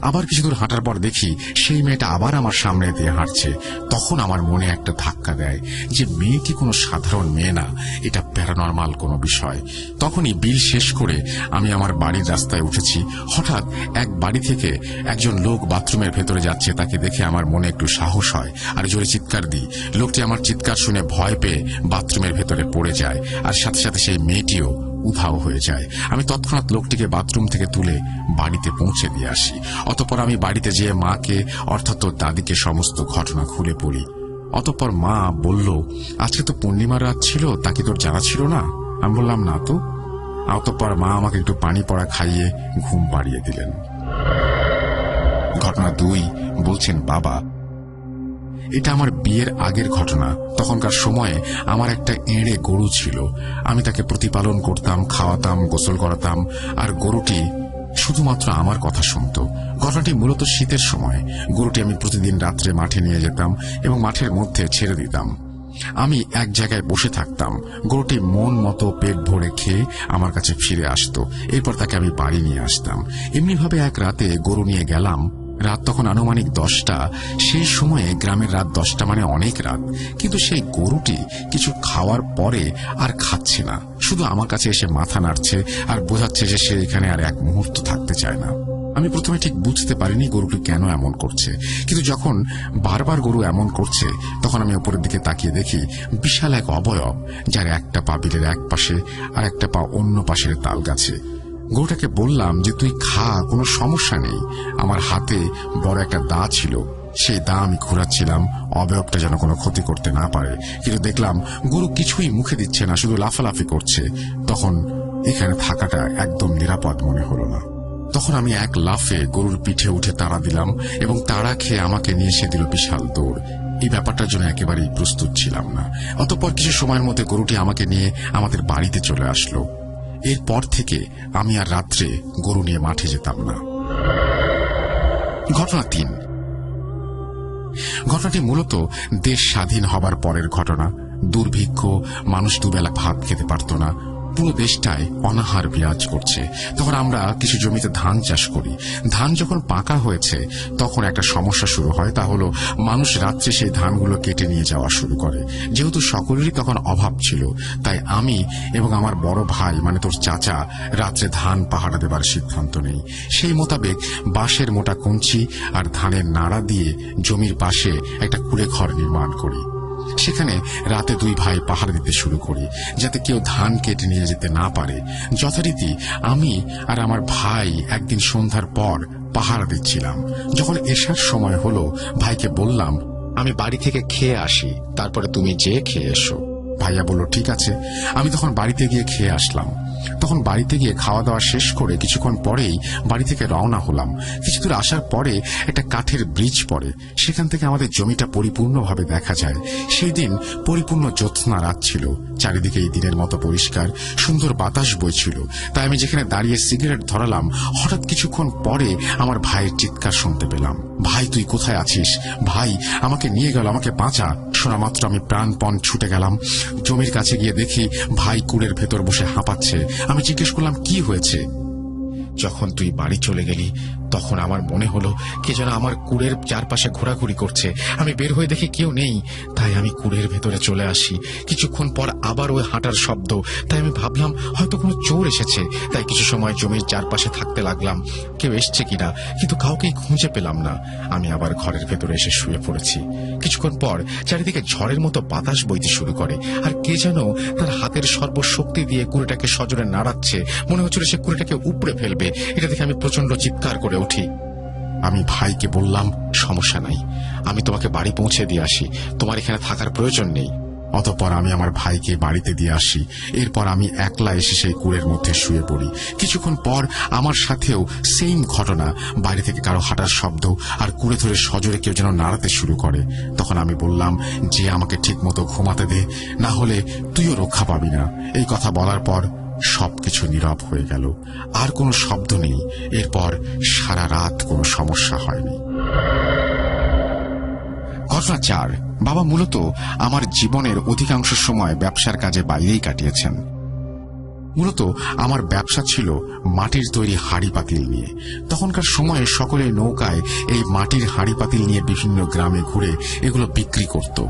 আবার কিছু দূর হাঁটার পর দেখি সেই মেয়েটা আবার আমার সামনে দিয়ে হাঁটছে। তখন আমার মনে একটা ধাক্কা দেয় যে মেয়েটি কোনো সাধারণ মেয়ে না, এটা প্যারানর্মাল কোনো বিষয়। তখনই বিল শেষ করে আমি আমার বাড়ির রাস্তায় উঠেছি। হঠাৎ এক বাড়ি থেকে একজন লোক বাথরুমের ভেতরে যাচ্ছে। তাকে দেখে আমার মনে একটু সাহস হয় আর জোরে চিৎকার দিই। লোকটি আমার চিৎকার শুনে ভয় পেয়ে বাথরুমের ভেতরে পড়ে যায়, আর সাথে সাথে সেই মেয়েটিও উধাও হয়ে যায়। আমি তৎক্ষণাৎ লোকটিকে বাথরুম থেকে তুলে বাড়িতে পৌঁছে দিয়ে আসি। অতঃপর আমি বাড়িতে যেয়ে মাকে অর্থাৎ তোর দাদিকে সমস্ত ঘটনা খুলে পড়ি। অতঃপর মা বলল, আজকে তো পূর্ণিমার রাত ছিল, তা কি তোর জানা ছিল না? আমি বললাম না তো। অতঃপর মা আমাকে একটু পানি পড়া খাইয়ে ঘুম পাড়িয়ে দিলেন। ঘটনা 2 বলছেন বাবা, এটা আমার বিয়ের আগের ঘটনা। তখনকার সময়ে আমার একটা এঁড়ে গরু ছিল। আমি তাকে প্রতিপালন করতাম, খাওয়াতাম, গোসল করাতাম, আর গরুটি শুধুমাত্র আমার কথা শুনত। ঘটনাটি মূলত শীতের সময়। গরুটি আমি প্রতিদিন রাত্রে মাঠে নিয়ে যেতাম এবং মাঠের মধ্যে ছেড়ে দিতাম। আমি এক জায়গায় বসে থাকতাম। গরুটি মন মতো পেট ভরে খেয়ে আমার কাছে ফিরে আসতো। এরপর তাকে আমি বাড়ি নিয়ে আসতাম। এমনিভাবে এক রাতে গরু নিয়ে গেলাম। রাত তখন আনুমানিক 10টা। সেই সময়ে গ্রামের রাত 10টা মানে অনেক রাত। কিন্তু সেই গরুটি কিছু খাওয়ার পরে আর খাচ্ছে না, শুধু আমার কাছে এসে মাথা নাড়ছে আর বোঝাচ্ছে যে সে এখানে আর এক মুহূর্ত থাকতে চায় না। আমি প্রথমে ঠিক বুঝতে পারিনি গরুটি কেন এমন করছে, কিন্তু যখন বারবার গরু এমন করছে তখন আমি উপরের দিকে তাকিয়ে দেখি বিশাল এক অবয়ব, যার একটা পা বিলের এক পাশে আর একটা পা অন্য পাশের তাল গাছে। গরুটাকে বললাম যে তুই খা, কোনো সমস্যা নেই। আমার হাতে বড় একটা দা ছিল, সেই দা আমি ঘুরাচ্ছিলাম অবয়বটা যেন কোনো ক্ষতি করতে না পারে। কিন্তু দেখলাম গরু কিছুই মুখে দিচ্ছে না, শুধু লাফালাফি করছে। তখন এখানে থাকাটা একদম নিরাপদ মনে হলো না। তখন আমি এক লাফে গরুর পিঠে উঠে তাড়া দিলাম এবং তাড়া খেয়ে আমাকে নিয়ে এসে দিল বিশাল দৌড়। এই ব্যাপারটার জন্য একেবারেই প্রস্তুত ছিলাম না। অতঃপর কিছু সময়ের মধ্যে গরুটি আমাকে নিয়ে আমাদের বাড়িতে চলে আসলো। এরপর থেকে আমি আর রাত্রে গরু নিয়ে মাঠে যেতাম না। ঘটনা 3। ঘটনাটি মূলত দেশ স্বাধীন হবার পরের ঘটনা। দুর্ভিক্ষ, মানুষ দুবেলা ভাত খেতে পারত না, পুরো দেশটায় অনাহার বিরাজ করছে। তখন আমরা কিছু জমিতে ধান চাষ করি। ধান যখন পাকা হয়েছে তখন একটা সমস্যা শুরু হয়, তা হলো মানুষ রাত্রে সেই ধানগুলো কেটে নিয়ে যাওয়া শুরু করে। যেহেতু সকলেরই তখন অভাব ছিল, তাই আমি এবং আমার বড় ভাই মানে তোর চাচা রাত্রে ধান পাহারা দেবার সিদ্ধান্ত নেই। সেই মোতাবেক বাঁশের মোটা কঞ্চি আর ধানের নাড়া দিয়ে জমির পাশে একটা কুড়ে ঘর নির্মাণ করি। সেখানে রাতে 2 ভাই পাহারা দিতে শুরু করি, যাতে কেউ ধান কেটে নিয়ে যেতে না পারে। যথারীতি আমি আর আমার ভাই একদিন সন্ধ্যার পর পাহারা দিচ্ছিলাম। যখন এশার সময় হলো, ভাইকে বললাম আমি বাড়ি থেকে খেয়ে আসি, তারপরে তুমি যেয়ে খেয়ে এসো। ভাইয়া বলল ঠিক আছে। আমি তখন বাড়িতে গিয়ে খেয়ে আসলাম। তখন বাড়িতে গিয়ে খাওয়া দাওয়া শেষ করে কিছুক্ষণ পরেই বাড়ি থেকে রওনা হলাম। কিছু দূর আসার পরে একটা কাঠের ব্রিজ পড়ে, সেখান থেকে আমাদের জমিটা পরিপূর্ণভাবে দেখা যায়। সেই দিন পরিপূর্ণ জ্যোৎস্না রাত ছিল, চারিদিকে এই দিনের মতো পরিষ্কার সুন্দর বাতাস বইছিল। তাই আমি যেখানে দাঁড়িয়ে সিগারেট ধরালাম, হঠাৎ কিছুক্ষণ পরে আমার ভাইয়ের চিৎকার শুনতে পেলাম, ভাই তুই কোথায় আছিস, ভাই আমাকে নিয়ে গেল, আমাকে বাঁচা। শোনা মাত্র আমি প্রাণপণ ছুটে গেলাম। জমির কাছে গিয়ে দেখি ভাই কুড়ের ভেতর বসে হাঁপাচ্ছে। আমি জিজ্ঞেস করলাম কি হয়েছে। যখন তুই বাড়ি চলে গেলি তখন আমার মনে হলো কে যেন আমার কুড়ের চারপাশে ঘোরাঘুরি করছে। আমি বের হয়ে দেখি কেউ নেই, তাই আমি কুড়ের ভেতরে চলে আসি। কিছুক্ষণ পর আবার ওই হাঁটার শব্দ, তাই আমি ভাবলাম হয়তো কোনো চোর এসেছে। তাই কিছু সময় জমির চারপাশে থাকতে লাগলাম, কেউ এসছে কিনা, কিন্তু কাউকেই খুঁজে পেলাম না। আমি আবার ঘরের ভেতরে এসে শুয়ে পড়েছি। কিছুক্ষণ পর চারিদিকে ঝড়ের মতো বাতাস বইতে শুরু করে, আর কে যেন তার হাতের সর্বশক্তি দিয়ে কুড়েটাকে সজোরে নাড়াচ্ছে। মনে হচ্ছিল সে কুড়েটাকে উপড়ে ফেলবে। এটা দেখে আমি প্রচন্ড চিৎকার করে উঠি। আমি ভাইকে বললাম, সমস্যা নাই, আমি তোমাকে বাড়ি পৌঁছে দিয়ে আসি, তোমার এখানে থাকার প্রয়োজন নেই। অতঃপর আমি আমার ভাইকে বাড়িতে দিয়ে আসি। এরপর আমি একলা এসে সেই কুড়ের মধ্যে শুয়ে পড়ি। কিছুক্ষণ পর আমার সাথেও সেম ঘটনা, বাইরে থেকে কারো হাঁটার শব্দ, আর কুড়ে ধরে সজোরে কেউ যেন নাড়াতে শুরু করে। তখন আমি বললাম যে আমাকে ঠিক মতো ঘুমাতে দে, না হলে তুইও রক্ষা পাবি না। এই কথা বলার পর সবকিছু নীরব হয়ে গেল, আর কোনো শব্দ নেই। এরপর সারা রাত কোনো সমস্যা হয়নি। ঘটনা 4। বাবা মূলত আমার জীবনের অধিকাংশ সময় ব্যবসার কাজে বাইরেই কাটিয়েছেন। মূলত আমার ব্যবসা ছিল মাটির তৈরি হাঁড়ি পাতিল নিয়ে। তখনকার সময়ে সকলে নৌকায় এই মাটির হাঁড়ি পাতিল নিয়ে বিভিন্ন গ্রামে ঘুরে এগুলো বিক্রি করত।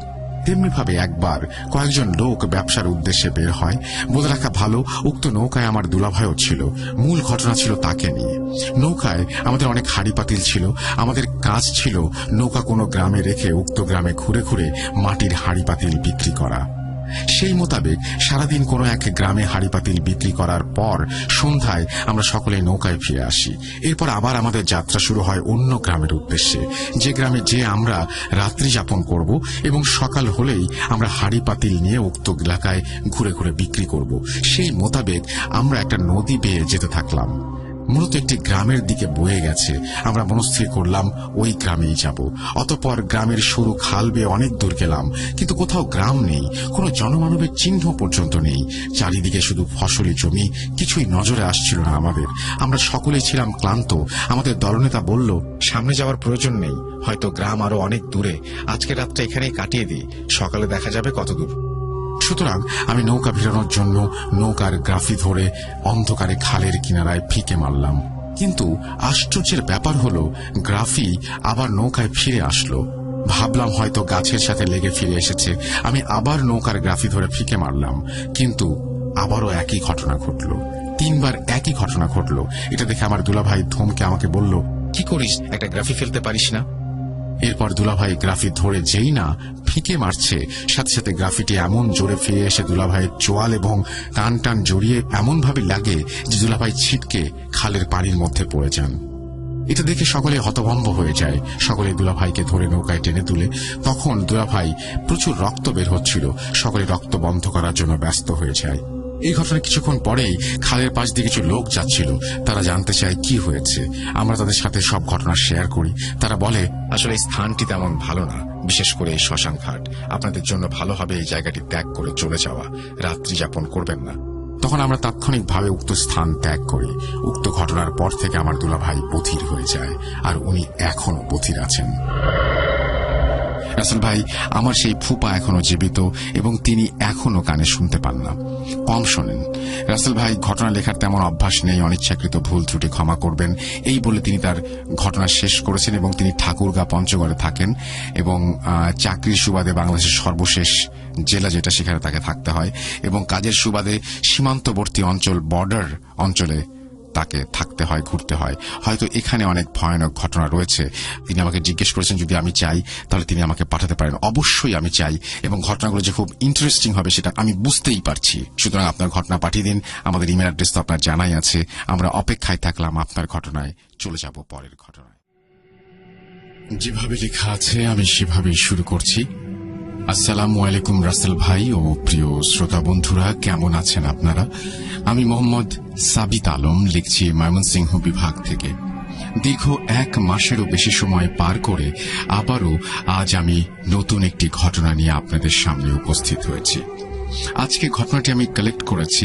তেমনিভাবে একবার কয়েকজন লোক ব্যবসার উদ্দেশ্যে বের হয়। বলে রাখা ভালো, উক্ত নৌকায় আমার দুলাভাইও ছিল। মূল ঘটনা ছিল তাকে নিয়ে। নৌকায় আমাদের অনেক হাঁড়ি পাতিল ছিল। আমাদের কাজ ছিল নৌকা কোনো গ্রামে রেখে উক্ত গ্রামে ঘুরে ঘুরে মাটির হাঁড়ি পাতিল বিক্রি করা। সেই মোতাবেক সারাদিন কোনো এক গ্রামে হাঁড়ি পাতিল বিক্রি করার পর সন্ধ্যায় আমরা সকলে নৌকায় ফিরে আসি। এরপর আবার আমাদের যাত্রা শুরু হয় অন্য গ্রামের উদ্দেশ্যে, যে গ্রামে যে আমরা রাত্রি যাপন করব এবং সকাল হলেই আমরা হাঁড়ি পাতিল নিয়ে উক্ত এলাকায় ঘুরে ঘুরে বিক্রি করব। সেই মোতাবেক আমরা একটা নদী বেয়ে যেতে থাকলাম। মূলত একটি গ্রামের দিকে বয়ে গেছে। আমরা মনস্থির করলাম ওই গ্রামেই যাব। অতঃপর গ্রামের সরু খাল বেয়ে অনেক দূর গেলাম, কিন্তু কোথাও গ্রাম নেই, কোনো জনমানবের চিহ্ন পর্যন্ত নেই। চারিদিকে শুধু ফসলি জমি, কিছুই নজরে আসছিল না আমাদের। আমরা সকলেই ছিলাম ক্লান্ত। আমাদের দলনেতা বলল, সামনে যাওয়ার প্রয়োজন নেই, হয়তো গ্রাম আরো অনেক দূরে। আজকে রাতটা এখানেই কাটিয়ে দিই, সকালে দেখা যাবে কত দূর। সুতরাং আমি নৌকা ভিড়ানোর জন্য নৌকার গ্রাফি ধরে অন্ধকারে খালের কিনারায় ফিকে মারলাম। কিন্তু আশ্চর্যের ব্যাপার হলো, গ্রাফি আবার নৌকায় ফিরে আসলো। ভাবলাম হয়তো গাছের সাথে লেগে ফিরে এসেছে। আমি আবার নৌকার গ্রাফি ধরে ফিকে মারলাম, কিন্তু আবারও একই ঘটনা ঘটল। 3 বার একই ঘটনা ঘটল। এটা দেখে আমার দুলাভাই ধমকে আমাকে বলল, কি করিস, একটা গ্রাফি ফেলতে পারিস না? এরপর দুলাভাই গ্রাফি ধরে যেই না ফিকে মারছে, সাথে সাথে গ্রাফিটি এমন জোরে ফিরে এসে দুলাভাইয়ের চোয়াল এবং টান টান জড়িয়ে এমন ভাবে লাগে যে দুলাভাই ছিটকে খালের পানির মধ্যে পড়ে যান। এটা দেখে সকলে হতভম্ব হয়ে যায়। সকলে দুলাভাইকে ধরে নৌকায় টেনে তুলে। তখন দুলাভাই প্রচুর রক্ত বের হচ্ছিল। সকলে রক্ত বন্ধ করার জন্য ব্যস্ত হয়ে যায়। এই ঘটনা কিছুক্ষণ পরেই খালের পাশ দিয়ে কিছু লোক যাচ্ছিল। তারা জানতে চায় কি হয়েছে। আমরা তাদের সাথে সব ঘটনা শেয়ার করি। তারা বলে, আসলে এই স্থানটি তেমন ভালো না, বিশেষ করে এই শ্মশান ঘাট। আপনাদের জন্য ভালো হবে এই জায়গাটি ত্যাগ করে চলে যাওয়া, রাত্রি যাপন করবেন না। তখন আমরা তাৎক্ষণিকভাবে উক্ত স্থান ত্যাগ করি। উক্ত ঘটনার পর থেকে আমার দুলাভাই বধির হয়ে যায়, আর উনি এখনো বধির আছেন। রাসেল ভাই, আমার সেই ফুপা এখনো জীবিত এবং তিনি এখনো কানে শুনতে পান না, কম শোনেন। রাসেল ভাই, ঘটনা লেখার তেমন অভ্যাস নেই, অনিচ্ছাকৃত ভুল ত্রুটি ক্ষমা করবেন, এই বলে তিনি তার ঘটনা শেষ করেছেন। এবং তিনি ঠাকুরগাঁ পঞ্চগড়ে থাকেন এবং চাকরির সুবাদে বাংলাদেশের সর্বশেষ জেলা যেটা, সেখানে তাকে থাকতে হয় এবং কাজের সুবাদে সীমান্তবর্তী অঞ্চল, বর্ডার অঞ্চলে তাকে থাকতে হয়, ঘুরতে হয়। হয়তো এখানে অনেক ভয়ানক ঘটনা রয়েছে। তিনি আমাকে জিজ্ঞেস করেছেন যদি আমি চাই তাহলে তিনি আমাকে পাঠাতে পারেন। অবশ্যই আমি চাই, এবং ঘটনাগুলো যে খুব ইন্টারেস্টিং হবে সেটা আমি বুঝতেই পারছি। সুতরাং আপনার ঘটনা পাঠিয়ে দিন। আমাদের ইমেল অ্যাড্রেস তো আপনার জানাই আছে। আমরা অপেক্ষায় থাকলাম আপনার ঘটনায়। চলে যাব পরের ঘটনায়। যেভাবে লেখা আছে আমি সেভাবেই শুরু করছি। আসসালামু আলাইকুম রাসেল ভাই ও প্রিয় শ্রোতা বন্ধুরা, কেমন আছেন আপনারা? আমি মোহাম্মদ সাবিত আলম, লিখছি ময়মনসিংহ বিভাগ থেকে। দীর্ঘ 1 মাসেরও বেশি সময় পার করে আবারও আজ আমি নতুন একটি ঘটনা নিয়ে আপনাদের সামনে উপস্থিত হয়েছি। আজকে ঘটনাটি আমি কালেক্ট করেছি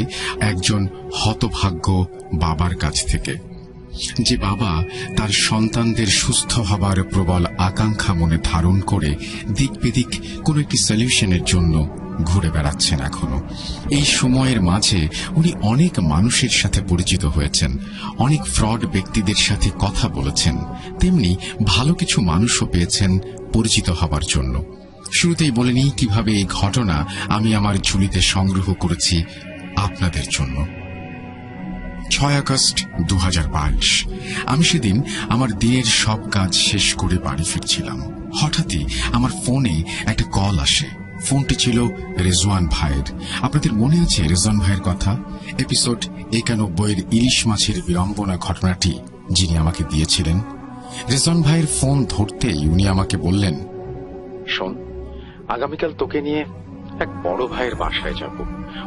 একজন হতভাগ্য বাবার কাছ থেকে, যে বাবা তার সন্তানদের সুস্থ হবার প্রবল আকাঙ্ক্ষা মনে ধারণ করে দিক বেদিক কোন একটি সলিউশনের জন্য ঘুরে বেড়াচ্ছেন এখনো। এই সময়ের মাঝে উনি অনেক মানুষের সাথে পরিচিত হয়েছেন, অনেক ফ্রড ব্যক্তিদের সাথে কথা বলেছেন, তেমনি ভালো কিছু মানুষও পেয়েছেন পরিচিত হবার জন্য। শুরুতেই বলে নিই কিভাবে এই ঘটনা আমি আমার ঝুলিতে সংগ্রহ করেছি আপনাদের জন্য। 6 আগস্ট 2022। আমি সেদিন আমার দিনের সব কাজ শেষ করে বাড়ি ফিরছিলাম। হঠাৎই আমার ফোনে একটা কল আসে। ফোনটি ছিল রেজওয়ান ভাইয়ের। আপনাদের মনে আছে রেজওয়ান ভাইয়ের কথা? এপিসোড 91 ইলিশ মাছের বিড়ম্বনা ঘটনাটি যিনি আমাকে দিয়েছিলেন। রেজওয়ান ভাইয়ের ফোন ধরতেই উনি আমাকে বললেন, শোন, আগামীকাল তোকে নিয়ে এক বড় ভাইয়ের বাসায় যাব।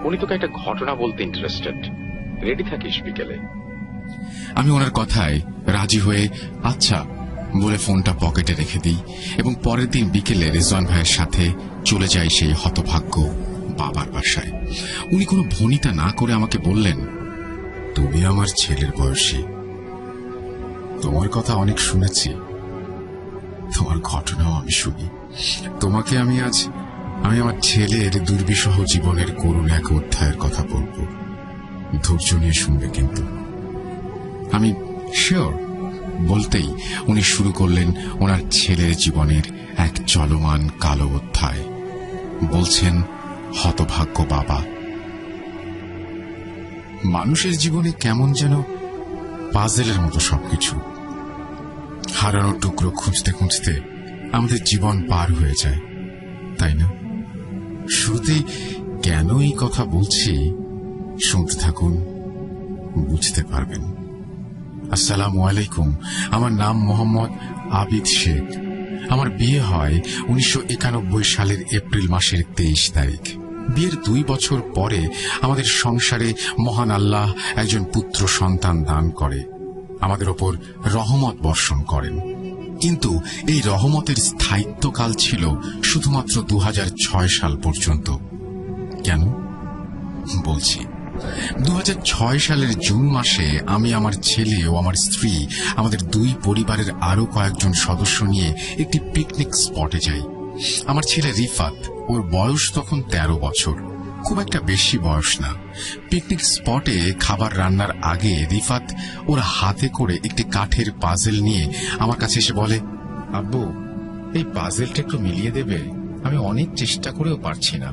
উনি তোকে একটা ঘটনা বলতে ইন্টারেস্টেড। রেডি থাকিস বিকেলে। আমি ওনার কথায় রাজি হয়ে আচ্ছা বলে ফোনটা পকেটে রেখে দিই এবং পরের দিন বিকেলে রেজওয়ান ভাইয়ের সাথে চলে যাই সেই হতভাগ্য বাবার বাসায়। উনি কোনো ভনিতা না করে আমাকে বললেন, তুমি আমার ছেলের বয়সী, তোমার কথা অনেক শুনেছি, তোমার ঘটনাও আমি শুনি। তোমাকে আমি আমার ছেলের দুর্বিষহ জীবনের করুণ এক অধ্যায়ের কথা বলবো, ধৈর্য নিয়ে শুনবে কিন্তু। আমি শিওর বলতেই উনি শুরু করলেন ওনার ছেলের জীবনের এক চলমান কালো অধ্যায়। বলছেন, হতভাগ্য বাবা। মানুষের জীবনে কেমন যেন পাজেলের মতো সবকিছু। হারানো টুকরো খুঁজতে খুঁজতে আমাদের জীবন পার হয়ে যায়, তাই না? শুরুতেই কেন এই কথা বলছি শুনতে থাকুন, বুঝতে পারবেন। আসসালামু আলাইকুম, আমার নাম মোহাম্মদ আবিদ শেখ। আমার বিয়ে হয় 1991 সালের এপ্রিল মাসের 23 তারিখ। বিয়ের 2 বছর পরে আমাদের সংসারে মহান আল্লাহ একজন পুত্র সন্তান দান করে, আমাদের ওপর রহমত বর্ষণ করেন। কিন্তু এই রহমতের স্থায়িত্বকাল ছিল শুধুমাত্র 2006 সাল পর্যন্ত। কেন বলছি? 2006 সালের জুন মাসে আমি, আমার ছেলে ও আমার স্ত্রী, আমাদের 2 পরিবারের আরো কয়েকজন সদস্য নিয়ে একটি পিকনিক স্পটে যাই। আমার ছেলে রিফাত, ওর বয়স তখন 13 বছর, খুব একটা বেশি বয়স না। পিকনিক স্পটে খাবার রান্নার আগে রিফাত ওর হাতে করে একটি কাঠের পাজেল নিয়ে আমার কাছে এসে বলে, আব্বু, এই পাজেলটা একটু মিলিয়ে দেবে? আমি অনেক চেষ্টা করেও পারছি না।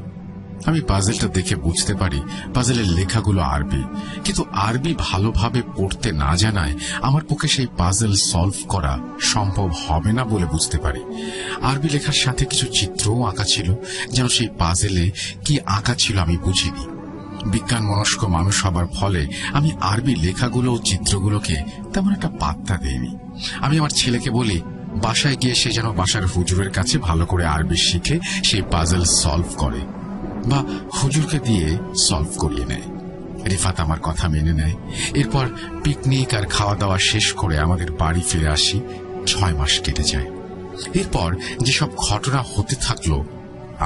আমি পাজেলটা দেখে বুঝতে পারি পাজেলের লেখাগুলো আরবি, কিন্তু আরবি ভালোভাবে পড়তে না জানায় আমার পক্ষে সেই পাজেল সলভ করা সম্ভব হবে না বলে বুঝতে পারি। আরবি লেখার সাথে কিছু চিত্রও আঁকা ছিল, যেন সেই পাজেলে কি আঁকা ছিল আমি বুঝিনি। বিজ্ঞান মনস্ক মানুষ হবার ফলে আমি আরবি লেখাগুলো ও চিত্রগুলোকে তেমন একটা পাত্তা দেইনি। আমি আমার ছেলেকে বলি, বাসায় গিয়ে সে যেন বাসার হুজুরের কাছে ভালো করে আরবি শিখে সেই পাজেল সলভ করে বা হুজুরকে দিয়ে সলভ করিয়ে নেয়। রিফাত আমার কথা মেনে নেয়। এরপর পিকনিক আর খাওয়া দাওয়া শেষ করে আমাদের বাড়ি ফিরে আসি। 6 মাস কেটে যায়। এরপর যেসব ঘটনা হতে থাকলো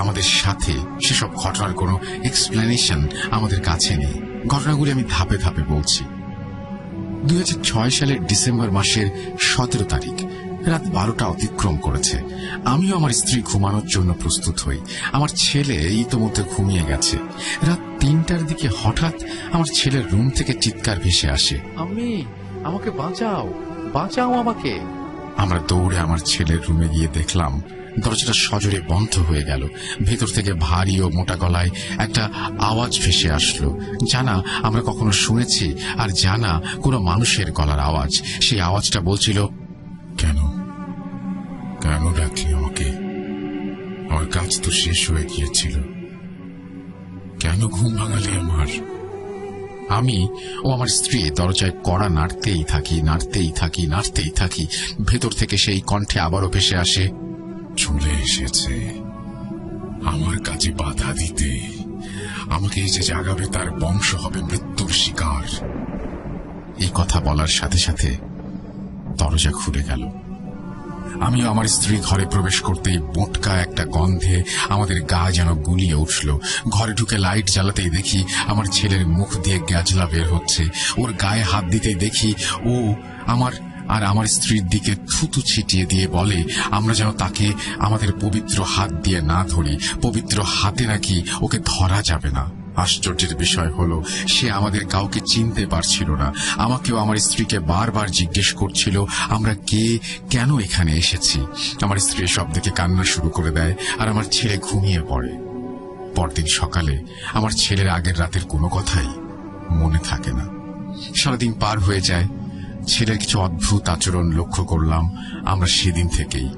আমাদের সাথে, সেসব ঘটনার কোনো এক্সপ্লেনেশন আমাদের কাছে নেই। ঘটনাগুলি আমি ধাপে ধাপে বলছি। 2006 সালের ডিসেম্বর মাসের 17 তারিখ রাত 12টা অতিক্রম করেছে। আমিও আমার স্ত্রী ঘুমানোর জন্য প্রস্তুত হই। আমার ছেলে ইতোমধ্যে ঘুমিয়ে গেছে। রাত 3টার দিকে হঠাৎ আমার ছেলের রুম থেকে চিৎকার ভেসে আসে, আম্মি, আমাকে বাঁচাও, বাঁচাও আমাকে। আমরা দৌড়ে আমার ছেলের রুমে গিয়ে দেখলাম দরজাটা সজোরে বন্ধ হয়ে গেল। ভেতর থেকে ভারী ও মোটা গলায় একটা আওয়াজ ভেসে আসলো, জানা আমরা কখনো শুনেছি আর জানা কোনো মানুষের গলার আওয়াজ। সেই আওয়াজটা বলছিল, কেন কেন ডাকলি আমাকে? আমার কাজ তো শেষ হয়ে গিয়েছিল, কেন ঘুম ভাঙালি আমার? আমি ও আমার স্ত্রী দরজায় কড়া নাড়তেই থাকি। ভেতর থেকে সেই কণ্ঠে আবারও ভেসে আসে, চলে এসেছে, আমার কাজে বাধা দিতে। আমাকে যে জাগাবে তার বংশ হবে মৃত্যুর শিকার। এই কথা বলার সাথে সাথে দরজা খুলে গেল। আমিও আমার স্ত্রী ঘরে প্রবেশ করতেই বোটকা একটা গন্ধে আমাদের গা যেন গুলিয়ে উঠল। ঘরে ঢুকে লাইট জ্বালাতেই দেখি আমার ছেলের মুখ দিয়ে গ্যাজলা বের হচ্ছে। ওর গায়ে হাত দিতেই দেখি ও আমার স্ত্রীর দিকে থুতু ছিটিয়ে দিয়ে বলে আমরা যেন তাকে আমাদের পবিত্র হাত দিয়ে না ধরি, পবিত্র হাতে নাকি ওকে ধরা যাবে না। আশ্চর্যের বিষয় হলো সে আমাদের কাউকে চিনতে পারছিল না। আমাকেও আমার স্ত্রীকে বারবার জিজ্ঞেস করছিল আমরা কে, কেন এখানে এসেছি। আমার স্ত্রী সব দেখে কান্না শুরু করে দেয় আর আমার ছেলে ঘুমিয়ে পড়ে। পরদিন সকালে আমার ছেলের আগের রাতের কোনো কথাই মনে থাকে না। সারাদিন পার হয়ে যায়, ছেলের কিছু অদ্ভুত আচরণ লক্ষ্য করলাম আমরা সেদিন থেকেই।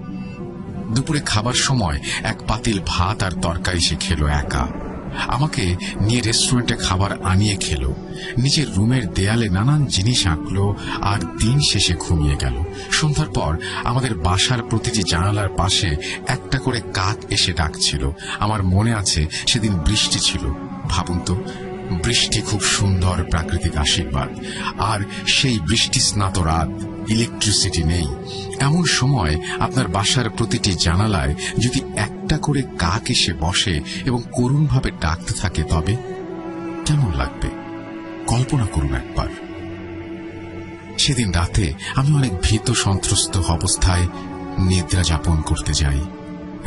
দুপুরে খাবার সময় এক পাতিল ভাত আর তরকারি সে খেলো একা। আমাকে নিয়ে রেস্টুরেন্টে খাবার আনিয়ে খেলো। নিজের রুমের দেয়ালে নানান জিনিস আঁকলো আর দিন শেষে ঘুমিয়ে গেল। সন্ধ্যার পর আমাদের বাসার প্রতিটি জানালার পাশে একটা করে কাক এসে ডাকছিল। আমার মনে আছে সেদিন বৃষ্টি ছিল। ভাবুন তো, বৃষ্টি খুব সুন্দর প্রাকৃতিক আশীর্বাদ, আর সেই বৃষ্টি স্নাত রাত, ইলেকট্রিসিটি নেই। এমন সময় আপনার বাসার প্রতিটি জানালায় যদি একটা করে কাক এসে বসে এবং করুণভাবে ডাকতে থাকে তবে কেমন লাগবে কল্পনা করুন একবার। সেদিন রাতে আমি অনেক ভীত সন্ত্রস্ত অবস্থায় নিদ্রা যাপন করতে যাই।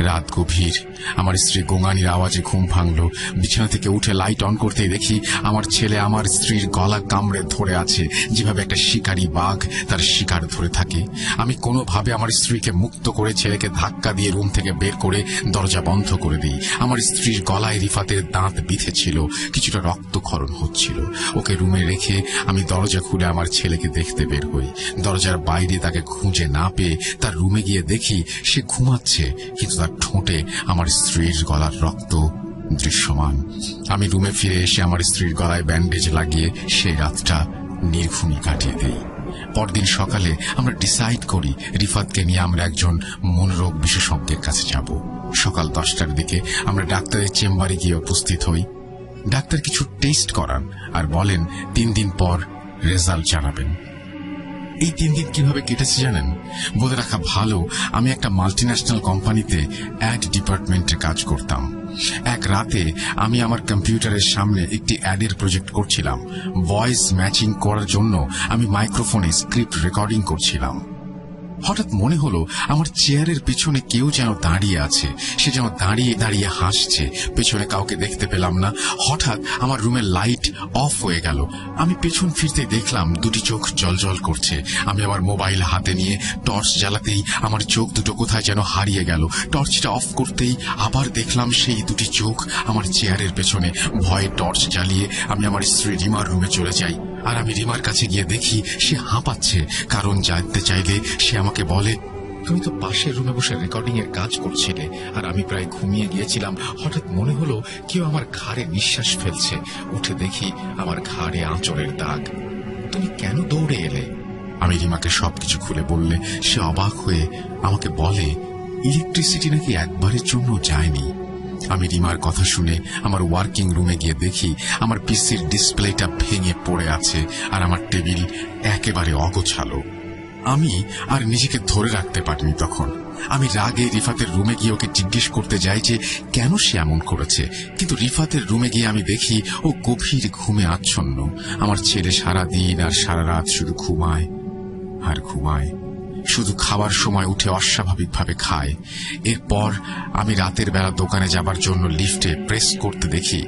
রাত গভীর। আমার স্ত্রী গোঙানির আওয়াজে ঘুম ভাঙল। বিছানা থেকে উঠে লাইট অন করতেই দেখি আমার ছেলে আমার স্ত্রীর গলা কামড়ে ধরে আছে, যেভাবে একটা শিকারী বাঘ তার শিকার ধরে থাকে। আমি কোনোভাবে আমার স্ত্রীকে মুক্ত করে ছেলেকে ধাক্কা দিয়ে রুম থেকে বের করে দরজা বন্ধ করে দিই। আমার স্ত্রীর গলায় রিফাতের দাঁত বিঁধেছিল, কিছুটা রক্তক্ষরণ হচ্ছিল। ওকে রুমে রেখে আমি দরজা খুলে আমার ছেলেকে দেখতে বের হই। দরজার বাইরে তাকে খুঁজে না পেয়ে তার রুমে গিয়ে দেখি সে ঘুমাচ্ছে, কিন্তু তার ঠোঁটে আমার স্ত্রীর গলার রক্ত দৃশ্যমান। আমি রুমে ফিরে এসে আমার স্ত্রীর গলায় ব্যান্ডেজ লাগিয়ে সেই রাতটা নির্ঘুমই কাটিয়ে দেই। পরদিন সকালে আমরা ডিসাইড করি রিফাতকে নিয়ে আমরা একজন মনোরোগ বিশেষজ্ঞের কাছে যাব। সকাল 10টার দিকে আমরা ডাক্তারের চেম্বারে গিয়ে উপস্থিত হই। ডাক্তার কিছু টেস্ট করান আর বলেন 3 দিন পর রেজাল্ট জানাবেন। এই 3 দিন কিভাবে কেটেছে জানেন? বলে রাখা ভালো, আমি একটা মাল্টিন্যাশনাল কোম্পানিতে অ্যাড ডিপার্টমেন্টে কাজ করতাম। এক রাতে আমি আমার কম্পিউটারের সামনে একটি অ্যাডের প্রজেক্ট করছিলাম। ভয়েস ম্যাচিং করার জন্য আমি মাইক্রোফোনে স্ক্রিপ্ট রেকর্ডিং করছিলাম। হঠাৎ মনে হলো আমার চেয়ারের পিছনে কেউ যেন দাঁড়িয়ে আছে। সে যেন দাঁড়িয়ে দাঁড়িয়ে হাসছে। পেছনে কাউকে দেখতে পেলাম না। হঠাৎ আমার রুমের লাইট অফ হয়ে গেল। আমি পেছন ফিরতে দেখলাম দুটি চোখ জ্বলজ্বল করছে। আমি আমার মোবাইল হাতে নিয়ে টর্চ জ্বালাতেই আমার চোখ দুটো কোথায় যেন হারিয়ে গেল। টর্চটা অফ করতেই আবার দেখলাম সেই দুটি চোখ আমার চেয়ারের পেছনে। ভয়ে টর্চ জ্বালিয়ে আমি আমার স্ত্রী রিমার রুমে চলে যাই। আর আমি রিমার কাছে গিয়ে দেখি সে হাঁপাচ্ছে। কারণ জানতে চাইলে সে আমাকে বলে, তুমি তো পাশের রুমে বসে রেকর্ডিং এর কাজ করছিলে আর আমি প্রায় ঘুমিয়ে গিয়েছিলাম। হঠাৎ মনে হলো কেউ আমার ঘাড়ে নিঃশ্বাস ফেলছে। উঠে দেখি আমার ঘাড়ে আঁচড়ের দাগ। তুমি কেন দৌড়ে এলে? আমি রিমাকে সবকিছু খুলে বললে সে অবাক হয়ে আমাকে বলে, ইলেকট্রিসিটি নাকি একবারের জন্য যায়নি। আমি রিমার কথা শুনে আমার ওয়ার্কিং রুমে গিয়ে দেখি আমার পিসির ডিসপ্লেটা ভেঙে পড়ে আছে আর আমার টেবিল একেবারে অগোছালো। আমি আর নিজেকে ধরে রাখতে পারিনি তখন। আমি রাগে রিফাতের রুমে গিয়ে ওকে জিজ্ঞেস করতে যাই যে কেন সে এমন করেছে, কিন্তু রিফাতের রুমে গিয়ে আমি দেখি ও গভীর ঘুমে আচ্ছন্ন। আমার ছেলে সারা দিন আর সারা রাত শুধু ঘুমায় আর ঘুমায়, শুধু খাওয়ার সময় উঠে অস্বাভাবিকভাবে খায়। এরপর আমি রাতের বেলা দোকানে যাবার জন্য লিফটে প্রেস করতে দেখি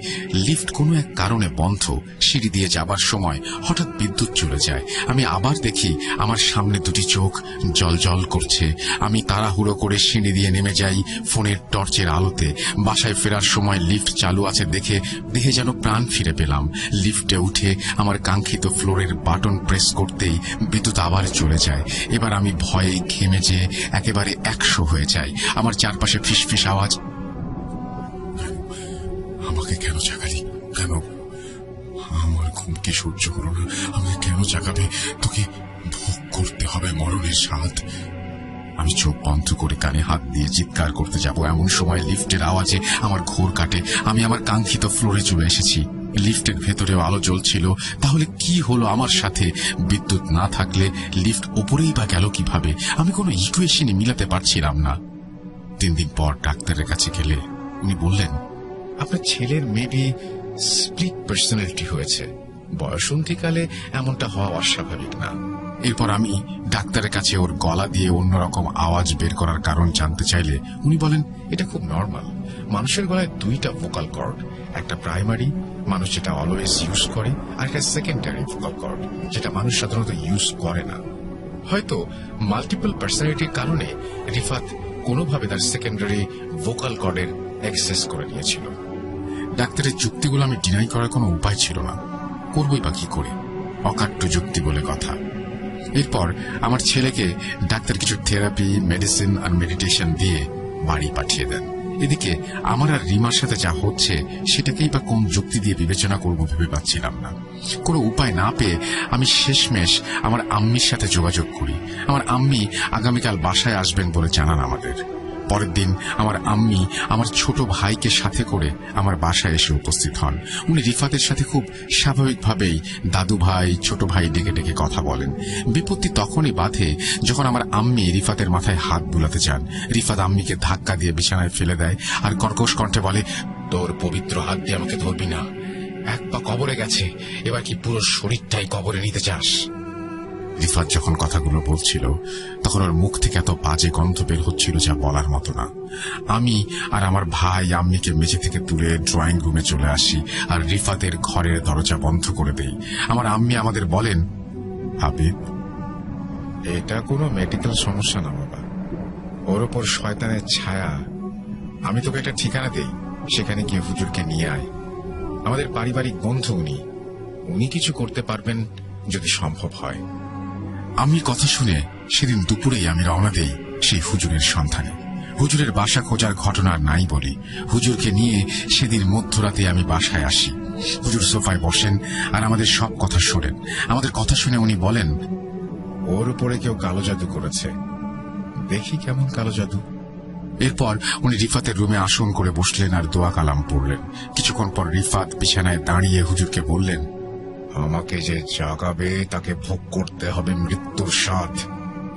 লিফট কোনো এক কারণে বন্ধ। সিঁড়ি দিয়ে যাবার সময় হঠাৎ বিদ্যুৎ চলে যায়। আমি আবার দেখি আমার সামনে দুটি চোখ জ্বলজ্বল করছে। আমি তাড়াহুড়ো করে সিঁড়ি দিয়ে নেমে যাই ফোনের টর্চের আলোতে। বাসায় ফেরার সময় লিফট চালু আছে দেখে যেন প্রাণ ফিরে পেলাম। লিফটে উঠে আমার কাঙ্ক্ষিত ফ্লোরের বাটন প্রেস করতেই বিদ্যুৎ আবার চলে যায়। এবার আমি ভয়ে ঘেমে যে একেবারে 100 হয়ে যায়। আমার চারপাশে ফিসফিস আওয়াজ, আমাকে কেন জাগালি? কেন? আমার ঘুম কি সহ্য করো না? আমাকে কেন জাগাবে? তোকে ভোগ করতে হবে মরণের স্বাদ। আমি চোখ বন্ধ করে কানে হাত দিয়ে চিৎকার করতে যাব এমন সময় লিফটের আওয়াজে আমার ঘোর কাটে। আমি আমার কাঙ্ক্ষিত ফ্লোরে চলে এসেছি। লিফটের ভেতরেও আলো জ্বলছিল। তাহলে কি হলো আমার সাথে? বিদ্যুৎ না থাকলে লিফট ওপরেই বা গেল কিভাবে? আমি কোনো ইকুয়েশনই মিলাতে পারছিলাম না। 3 দিন পর ডাক্তারের কাছে গেলে উনি বললেন, আপনার ছেলের মেবি স্প্লিট পার্সোনালিটি হয়েছে। বয়সন্ধিকালে এমনটা হওয়া অস্বাভাবিক না। এরপর আমি ডাক্তারের কাছে ওর গলা দিয়ে অন্যরকম আওয়াজ বের করার কারণ জানতে চাইলে উনি বলেন, এটা খুব নর্মাল। মানুষের গলায় 2টা ভোকাল কর্ড, একটা প্রাইমারি মানুষ যেটা অলওয়েজ ইউজ করে, আর একটা সেকেন্ডারি ভোকাল কর্ড যেটা মানুষ সাধারণত ইউজ করে না। হয়তো মাল্টিপল পার্সোনালিটির কারণে রিফাত কোনোভাবে তার সেকেন্ডারি ভোকাল কর্ডের অ্যাক্সেস করে নিয়েছিল। ডাক্তারের যুক্তিগুলো আমি ডিনাই করার কোনো উপায় ছিল না। করবই বা কি করে? অকাট্য যুক্তি বলে কথা। এরপর আমার ছেলেকে ডাক্তার কিছু থেরাপি, মেডিসিন আর মেডিটেশন দিয়ে বাড়ি পাঠিয়ে দেন। এদিকে আমার আর রিমার সাথে যা হচ্ছে সেটাকেই বা কোন যুক্তি দিয়ে বিবেচনা করব ভেবে পাচ্ছিলাম না। কোনো উপায় না পেয়ে আমি শেষমেশ আমার আম্মির সাথে যোগাযোগ করি। আমার আম্মি আগামীকাল বাসায় আসবেন বলে জানান আমাদের। পরের দিন আমার আম্মি আমার ছোট ভাইকে সাথে করে আমার বাসায় এসে উপস্থিত হন। উনি রিফাতের সাথে খুব স্বাভাবিকভাবেই দাদু ভাই, ছোট ভাই ডেকে ডেকে কথা বলেন। বিপত্তি তখনই বাধে যখন আমার আম্মি রিফাতের মাথায় হাত বুলাতে চান। রিফাত আম্মিকে ধাক্কা দিয়ে বিছানায় ফেলে দেয় আর কর্কশ কণ্ঠে বলে, তোর পবিত্র হাত দিয়ে আমাকে ধরবি না। এক পা কবরে গেছে, এবার কি পুরো শরীরটাই কবরে নিতে চাস? রিফাত যখন কথাগুলো বলছিল তখন ওর মুখ থেকে এত বাজে গন্ধ বের হচ্ছিল যা বলার মতো না। আমি আর আমার ভাই আম্মিকে মেঝে থেকে তুলে ড্রয়িং রুমে চলে আসি আর রিফাতের ঘরের দরজা বন্ধ করে দেই। আমার আম্মি আমাদের বলেন, হাবিব, এটা কোনো মেডিকেল সমস্যা না বাবা, ওর ওপর শয়তানের ছায়া। আমি তোকে একটা ঠিকানা দেই, সেখানে গিয়ে হুজুরকে নিয়ে আয়। আমাদের পারিবারিক বন্ধু উনি কিছু করতে পারবেন যদি সম্ভব হয়। আমি কথা শুনে সেদিন দুপুরেই আমি রওনা দেই সেই হুজুরের সন্ধানে। হুজুরের বাসা খোঁজার ঘটনা নাই বলি, হুজুরকে নিয়ে সেদিন মধ্যরাতে আমি বাসায় আসি। হুজুর সোফায় বসেন আর আমাদের সব কথা শোনেন। আমাদের কথা শুনে উনি বলেন, ওর উপরে কেউ কালো জাদু করেছে, দেখি কেমন কালো জাদু। এরপর উনি রিফাতের রুমে আসন করে বসলেন আর দোয়া কালাম পড়লেন। কিছুক্ষণ পর রিফাত বিছানায় দাঁড়িয়ে হুজুরকে বললেন, আমাকে যে জাগাবে তাকে ভোগ করতে হবে মৃত্যুর স্বাদ।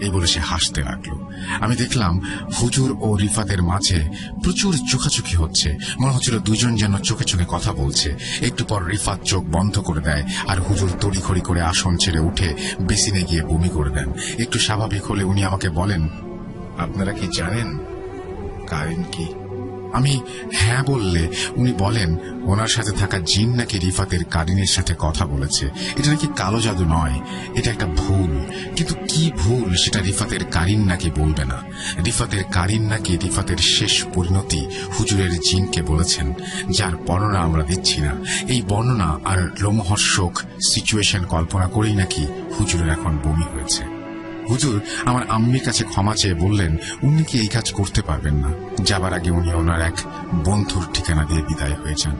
এই বলে সে হাসতে লাগলো। আমি দেখলাম হুজুর ও রিফাতের মাঝে প্রচুর চোখাচোখি হচ্ছে। মনে হচ্ছিল দুজন যেন চোখে চোখে কথা বলছে। একটু পর রিফাত চোখ বন্ধ করে দেয় আর হুজুর তড়িঘড়ি করে আসন ছেড়ে উঠে বেসিনে গিয়ে বমি করে দেন। একটু স্বাভাবিক হলে উনি আমাকে বলেন, আপনারা কি জানেন কারিন কি? আমি হ্যাঁ বললে উনি বলেন, ওনার সাথে থাকা জিন নাকি রিফাতের কারিনের সাথে কথা বলেছে। এটা নাকি কালো জাদু নয়, এটা একটা ভুল। কিন্তু কি ভুল সেটা রিফাতের কারিন নাকি বলবে না। রিফাতের কারিন নাকি রিফাতের শেষ পরিণতি হুজুরের জিনকে বলেছেন, যার বর্ণনা আমরা দিচ্ছি না। এই বর্ণনা আর লোমহর্ষক সিচুয়েশন কল্পনা করেই নাকি হুজুরের এখন বমি হয়েছে। হুজুর আমার আম্মির কাছে ক্ষমা চেয়ে বললেন উনি কি এই কাজ করতে পারবেন না। যাবার আগে উনি ওনার এক বন্ধুর ঠিকানা দিয়ে বিদায় হয়ে যান।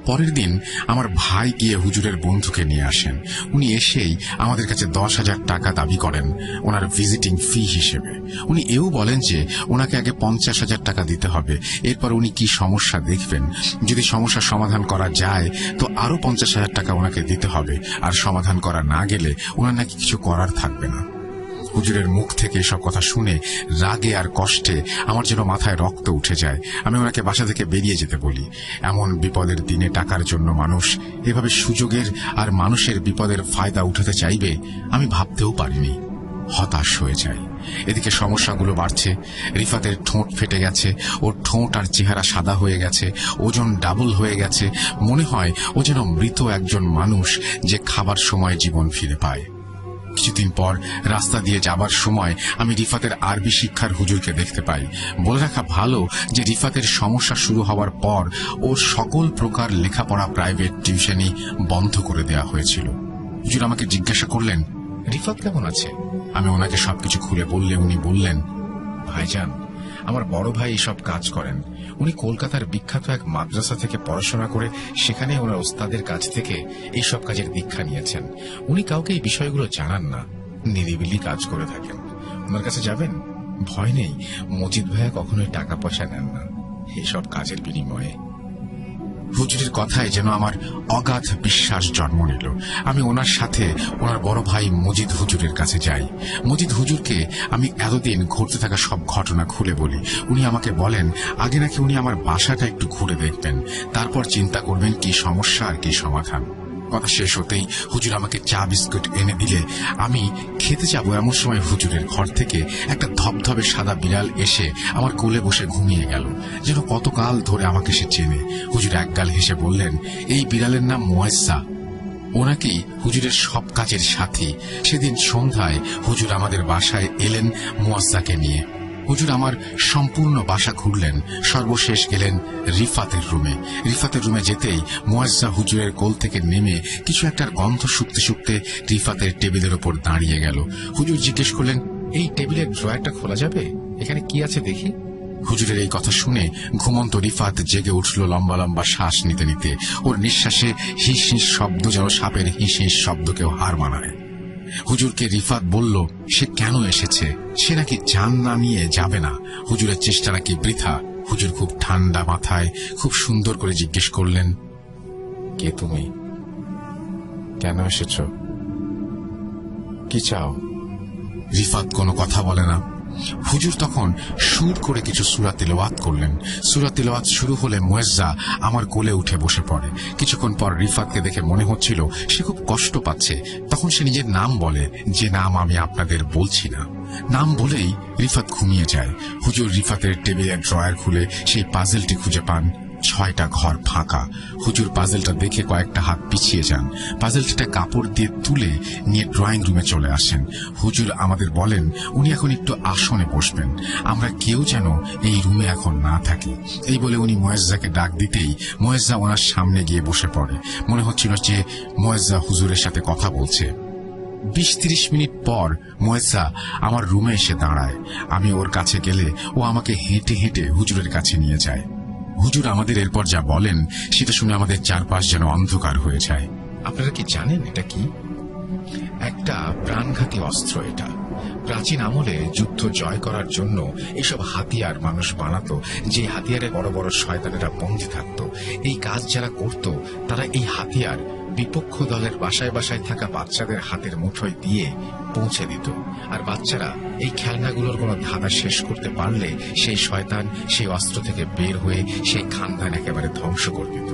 পরের দিন আমার ভাই গিয়ে হুজুরের বন্ধুকে নিয়ে আসেন। উনি এসেই আমাদের কাছে 10,000 টাকা দাবি করেন ওনার ভিজিটিং ফি হিসেবে। উনি এও বলেন যে ওনাকে আগে 50,000 টাকা দিতে হবে, এরপর উনি কি সমস্যা দেখবেন। যদি সমস্যা সমাধান করা যায় তো আরো 50,000 টাকা ওনাকে দিতে হবে, আর সমাধান করা না গেলে ওনার নাকি কিছু করার থাকবে না। হুজুরের মুখ থেকে এসব কথা শুনে রাগে আর কষ্টে আমার যেন মাথায় রক্ত উঠে যায়। আমি ওনাকে বাসা থেকে বেরিয়ে যেতে বলি। এমন বিপদের দিনে টাকার জন্য মানুষ এভাবে সুযোগের আর মানুষের বিপদের ফায়দা উঠাতে চাইবে আমি ভাবতেও পারিনি। হতাশ হয়ে যায়। এদিকে সমস্যাগুলো বাড়ছে। রিফাতের ঠোঁট ফেটে গেছে, ওর ঠোঁট আর চেহারা সাদা হয়ে গেছে, ওজন ডাবল হয়ে গেছে। মনে হয় ও যেন মৃত একজন মানুষ যে খাবার সময় জীবন ফিরে পায়। কিছুদিন পর রাস্তা দিয়ে যাবার সময় আমি রিফাতের আরবি শিক্ষার হুজুরকে দেখতে পাই। বলে রাখা ভালো যে রিফাতের সমস্যা শুরু হওয়ার পর ওর সকল প্রকার লেখাপড়া প্রাইভেট টিউশনই বন্ধ করে দেওয়া হয়েছিল। হুজুর আমাকে জিজ্ঞাসা করলেন, রিফাত কেমন আছে? আমি ওনাকে সবকিছু খুলে বললে উনি বললেন, ভাইজান, আমার বড় ভাই এসব কাজ করেন। উনি কলকাতার বিখ্যাত এক মাদ্রাসা থেকে পড়াশোনা করে সেখানে ওনার ওস্তাদের কাছ থেকে এইসব কাজের দীক্ষা নিয়েছেন। উনি কাউকে এই বিষয়গুলো জানান না, নিরিবিলি কাজ করে থাকেন। ওনার কাছে যাবেন, ভয় নেই, মজিদ ভাইয়া কখনোই টাকা পয়সা নেন না এসব কাজের বিনিময়ে। হুজুরের কথায় যেন আমার অগাধ বিশ্বাস জন্ম নিল। আমি ওনার সাথে ওনার বড় ভাই মজিদ হুজুরের কাছে যাই। মজিদ হুজুরকে আমি এতদিন ঘটতে থাকা সব ঘটনা খুলে বলি। উনি আমাকে বলেন আগে নাকি উনি আমার বাসাটা একটু ঘুরে দেখবেন, তারপর চিন্তা করবেন কি সমস্যা আর কি সমাধান। কথা শেষ হতেই হুজুর আমাকে চা বিস্কুট এনে দিলে আমি খেতে যাব, এমন সময় হুজুরের ঘর থেকে একটা ধবধবে সাদা বিড়াল এসে আমার কোলে বসে ঘুমিয়ে গেল, যেন কতকাল ধরে আমাকে সে চেনে। হুজুর একগাল হেসে বললেন, এই বিড়ালের নাম মুয়াজ্জা। ও নাকি হুজুরের সব কাজের সাথী। সেদিন সন্ধ্যায় হুজুর আমাদের বাসায় এলেন মুয়াজ্জাকে নিয়ে। হুজুর আমার সম্পূর্ণ বাসা ঘুরলেন, সর্বশেষ গেলেন রিফাতের রুমে। রিফাতের রুমে যেতেই মুয়াজ্জা হুজুরের কোল থেকে নেমে কিছু একটার গন্ধ শুকতে শুকতে রিফাতের টেবিলের ওপর দাঁড়িয়ে গেল। হুজুর জিজ্ঞেস করলেন, এই টেবিলের ড্রয়ারটা খোলা যাবে? এখানে কি আছে দেখি। হুজুরের এই কথা শুনে ঘুমন্ত রিফাত জেগে উঠল লম্বা লম্বা শ্বাস নিতে নিতে। ওর নিঃশ্বাসে হিস হিস শব্দ যেন সাপের হিস হিস শব্দকেও হার মানায়। হুজুরকে রিফাত বলল সে কেন এসেছে, সে নাকি জান না নিয়ে যাবে না, হুজুরের চেষ্টা নাকি বৃথা। হুজুর খুব ঠান্ডা মাথায় খুব সুন্দর করে জিজ্ঞেস করলেন, কে তুমি? কেন এসেছ? কি চাও? রিফাত কোনো কথা বলে না। হুজুর তখন সুর করে কিছু সূরা তিলাওয়াত করলেন। সূরা তিলাওয়াত শুরু হলে মুয়াজ্জা আমার কোলে উঠে বসে পড়ে। কিছুক্ষণ পর রিফাতকে দেখে মনে হচ্ছিল সে খুব কষ্ট পাচ্ছে। তখন সে নিজের নাম বলে, যে নাম আমি আপনাদের বলছি না। নাম বলেই রিফাত ঘুমিয়ে যায়। হুজুর রিফাতের টেবিলের ড্রয়ার খুলে সেই পাজেলটি খুঁজে পান। 6টা ঘর ফাঁকা। হুজুর পাজেলটা দেখে কয়েকটা হাত পিছিয়ে যান। পাজেলটা কাপড় দিয়ে তুলে নিয়ে ড্রয়িং রুমে চলে আসেন। হুজুর আমাদের বলেন উনি এখন একটু আসনে বসবেন, আমরা কেউ যেন এই রুমে এখন না থাকি। এই বলে উনি মুয়াজ্জাকে ডাক দিতেই মুয়াজ্জা ওনার সামনে গিয়ে বসে পড়ে। মনে হচ্ছিল যে মুয়াজ্জা হুজুরের সাথে কথা বলছে। 20-30 মিনিট পর মুয়াজ্জা আমার রুমে এসে দাঁড়ায়। আমি ওর কাছে গেলে ও আমাকে হেঁটে হেঁটে হুজুরের কাছে নিয়ে যায়। হুজুর আমাদের এরপর যা বলেন সেটা শুনে আমাদের চারপাশ যেন অন্ধকার হয়ে যায়। আপনারা কি জানেন এটা কি? একটা প্রাণঘাতী অস্ত্র এটা। প্রাচীন আমলে যুদ্ধ জয় করার জন্য এইসব হাতিয়ার মানুষ বানাতো, যে হাতিয়ারে বড় বড় শয়তানেরা বন্দী থাকতো। এই কাজ যারা করত তারা এই হাতিয়ার বিপক্ষ দলের বাসায় বাসায় থাকা বাচ্চাদের হাতের মুঠোয় দিয়ে পৌঁছে দিত। আর বাচ্চারা এই খেলনাগুলোর কোনো ধাঁধা শেষ করতে পারলে সেই শয়তান সেই অস্ত্র থেকে বের হয়ে সেই খানদান একেবারে ধ্বংস করে দিত।